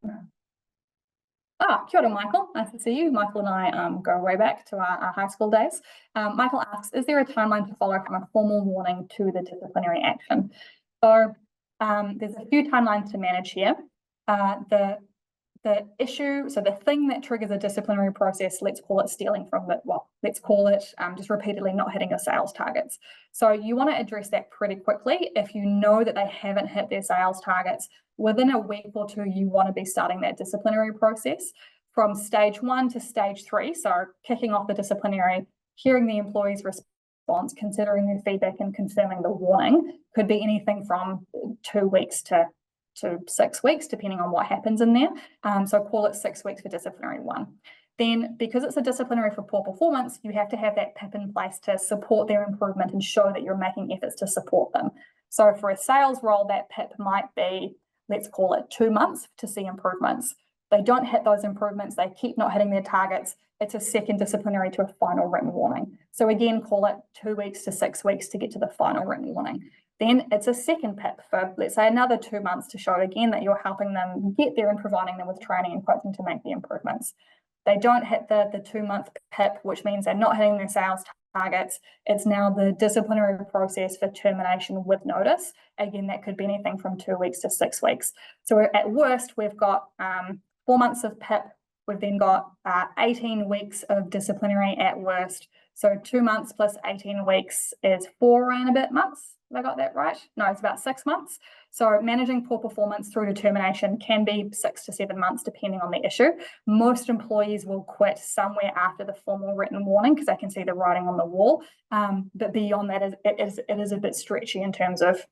Kia ora, Michael. Nice to see you. Michael and I go way back to our high school days. Michael asks, is there a timeline to follow from a formal warning to the disciplinary action? So there's a few timelines to manage here. The issue, so the thing that triggers a disciplinary process, let's call it stealing from the, well, let's call it just repeatedly not hitting your sales targets. So you want to address that pretty quickly. If you know that they haven't hit their sales targets, within a week or two, you want to be starting that disciplinary process from stage 1 to stage 3. So kicking off the disciplinary, hearing the employee's response, considering their feedback and confirming the warning could be anything from 2 weeks to 6 weeks, depending on what happens in there. So call it 6 weeks for disciplinary 1. Then, because it's a disciplinary for poor performance, you have to have that PIP in place to support their improvement and show that you're making efforts to support them. So for a sales role, that PIP might be, let's call it 2 months to see improvements. They don't hit those improvements, they keep not hitting their targets, it's a second disciplinary to a final written warning. So again, call it 2 weeks to 6 weeks to get to the final written warning. Then it's a second PIP for, let's say, another 2 months to show again that you're helping them get there and providing them with training and coaching to make the improvements. They don't hit the 2 month PIP, which means they're not hitting their sales targets. It's now the disciplinary process for termination with notice. Again, that could be anything from 2 weeks to 6 weeks. So at worst, we've got 4 months of PIP. We've then got 18 weeks of disciplinary at worst. So 2 months plus 18 weeks is 4 and a bit months. Have I got that right? No, it's about 6 months. So managing poor performance through to termination can be 6 to 7 months, depending on the issue. Most employees will quit somewhere after the formal written warning because they can see the writing on the wall. But beyond that, it is a bit stretchy in terms of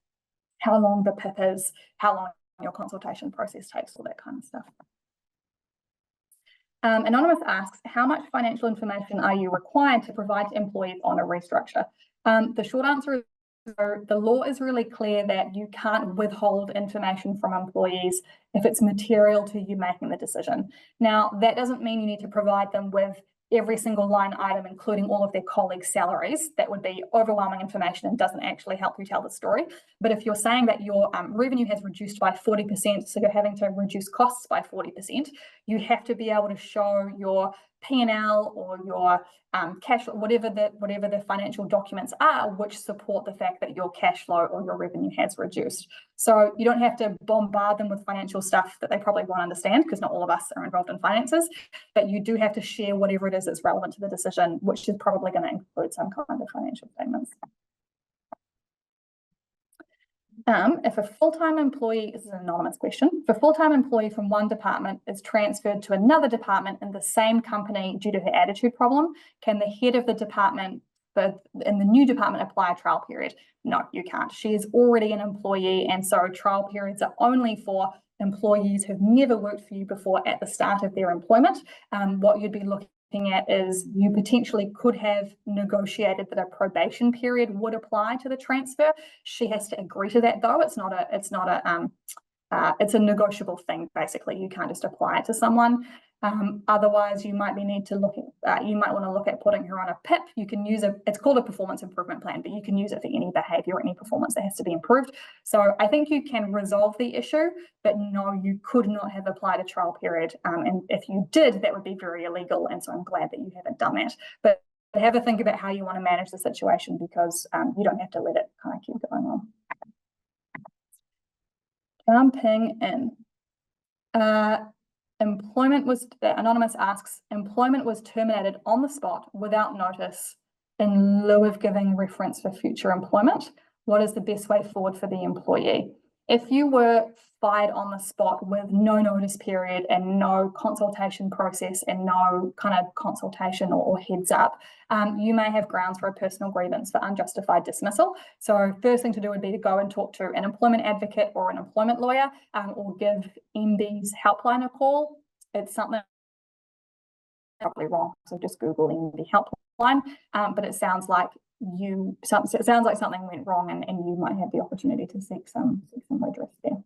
how long the PIP is, how long your consultation process takes, all that kind of stuff. Anonymous asks, how much financial information are you required to provide to employees on a restructure? The short answer is the law is really clear that you can't withhold information from employees if it's material to you making the decision. Now, that doesn't mean you need to provide them with every single line item, including all of their colleagues' salaries. That would be overwhelming information and doesn't actually help you tell the story. But if you're saying that your revenue has reduced by 40%, so you're having to reduce costs by 40%, you have to be able to show your P&L or your cash, whatever the financial documents are, which support the fact that your cash flow or your revenue has reduced. So you don't have to bombard them with financial stuff that they probably won't understand, because not all of us are involved in finances, but you do have to share whatever it is that's relevant to the decision, which is probably going to include some kind of financial statements. If a full-time employee, this is an anonymous question, if a full-time employee from one department is transferred to another department in the same company due to her attitude problem, can the head of the department in the new department apply a trial period? No, you can't. She is already an employee, and so trial periods are only for employees who've never worked for you before at the start of their employment. What you'd be looking at is you potentially could have negotiated that a probation period would apply to the transfer. She has to agree to that, though. It's a negotiable thing. Basically, you can't just apply it to someone. Otherwise, you might want to look at putting her on a PIP. You can use it's called a performance improvement plan, but you can use it for any behavior or any performance that has to be improved. So I think you can resolve the issue, but no, you could not have applied a trial period. And if you did, that would be very illegal. And so I'm glad that you haven't done that. But have a think about how you want to manage the situation, because you don't have to let it kind of keep going on. Jumping in. Anonymous asks, employment was terminated on the spot without notice in lieu of giving reference for future employment. What is the best way forward for the employee? If you were fired on the spot with no notice period and no consultation process and no kind of consultation or heads up, you may have grounds for a personal grievance for unjustified dismissal. So first thing to do would be to go and talk to an employment advocate or an employment lawyer, or give MB's helpline a call. It's something probably wrong, so just Google MB helpline. But it sounds like something went wrong, and you might have the opportunity to seek some redress there.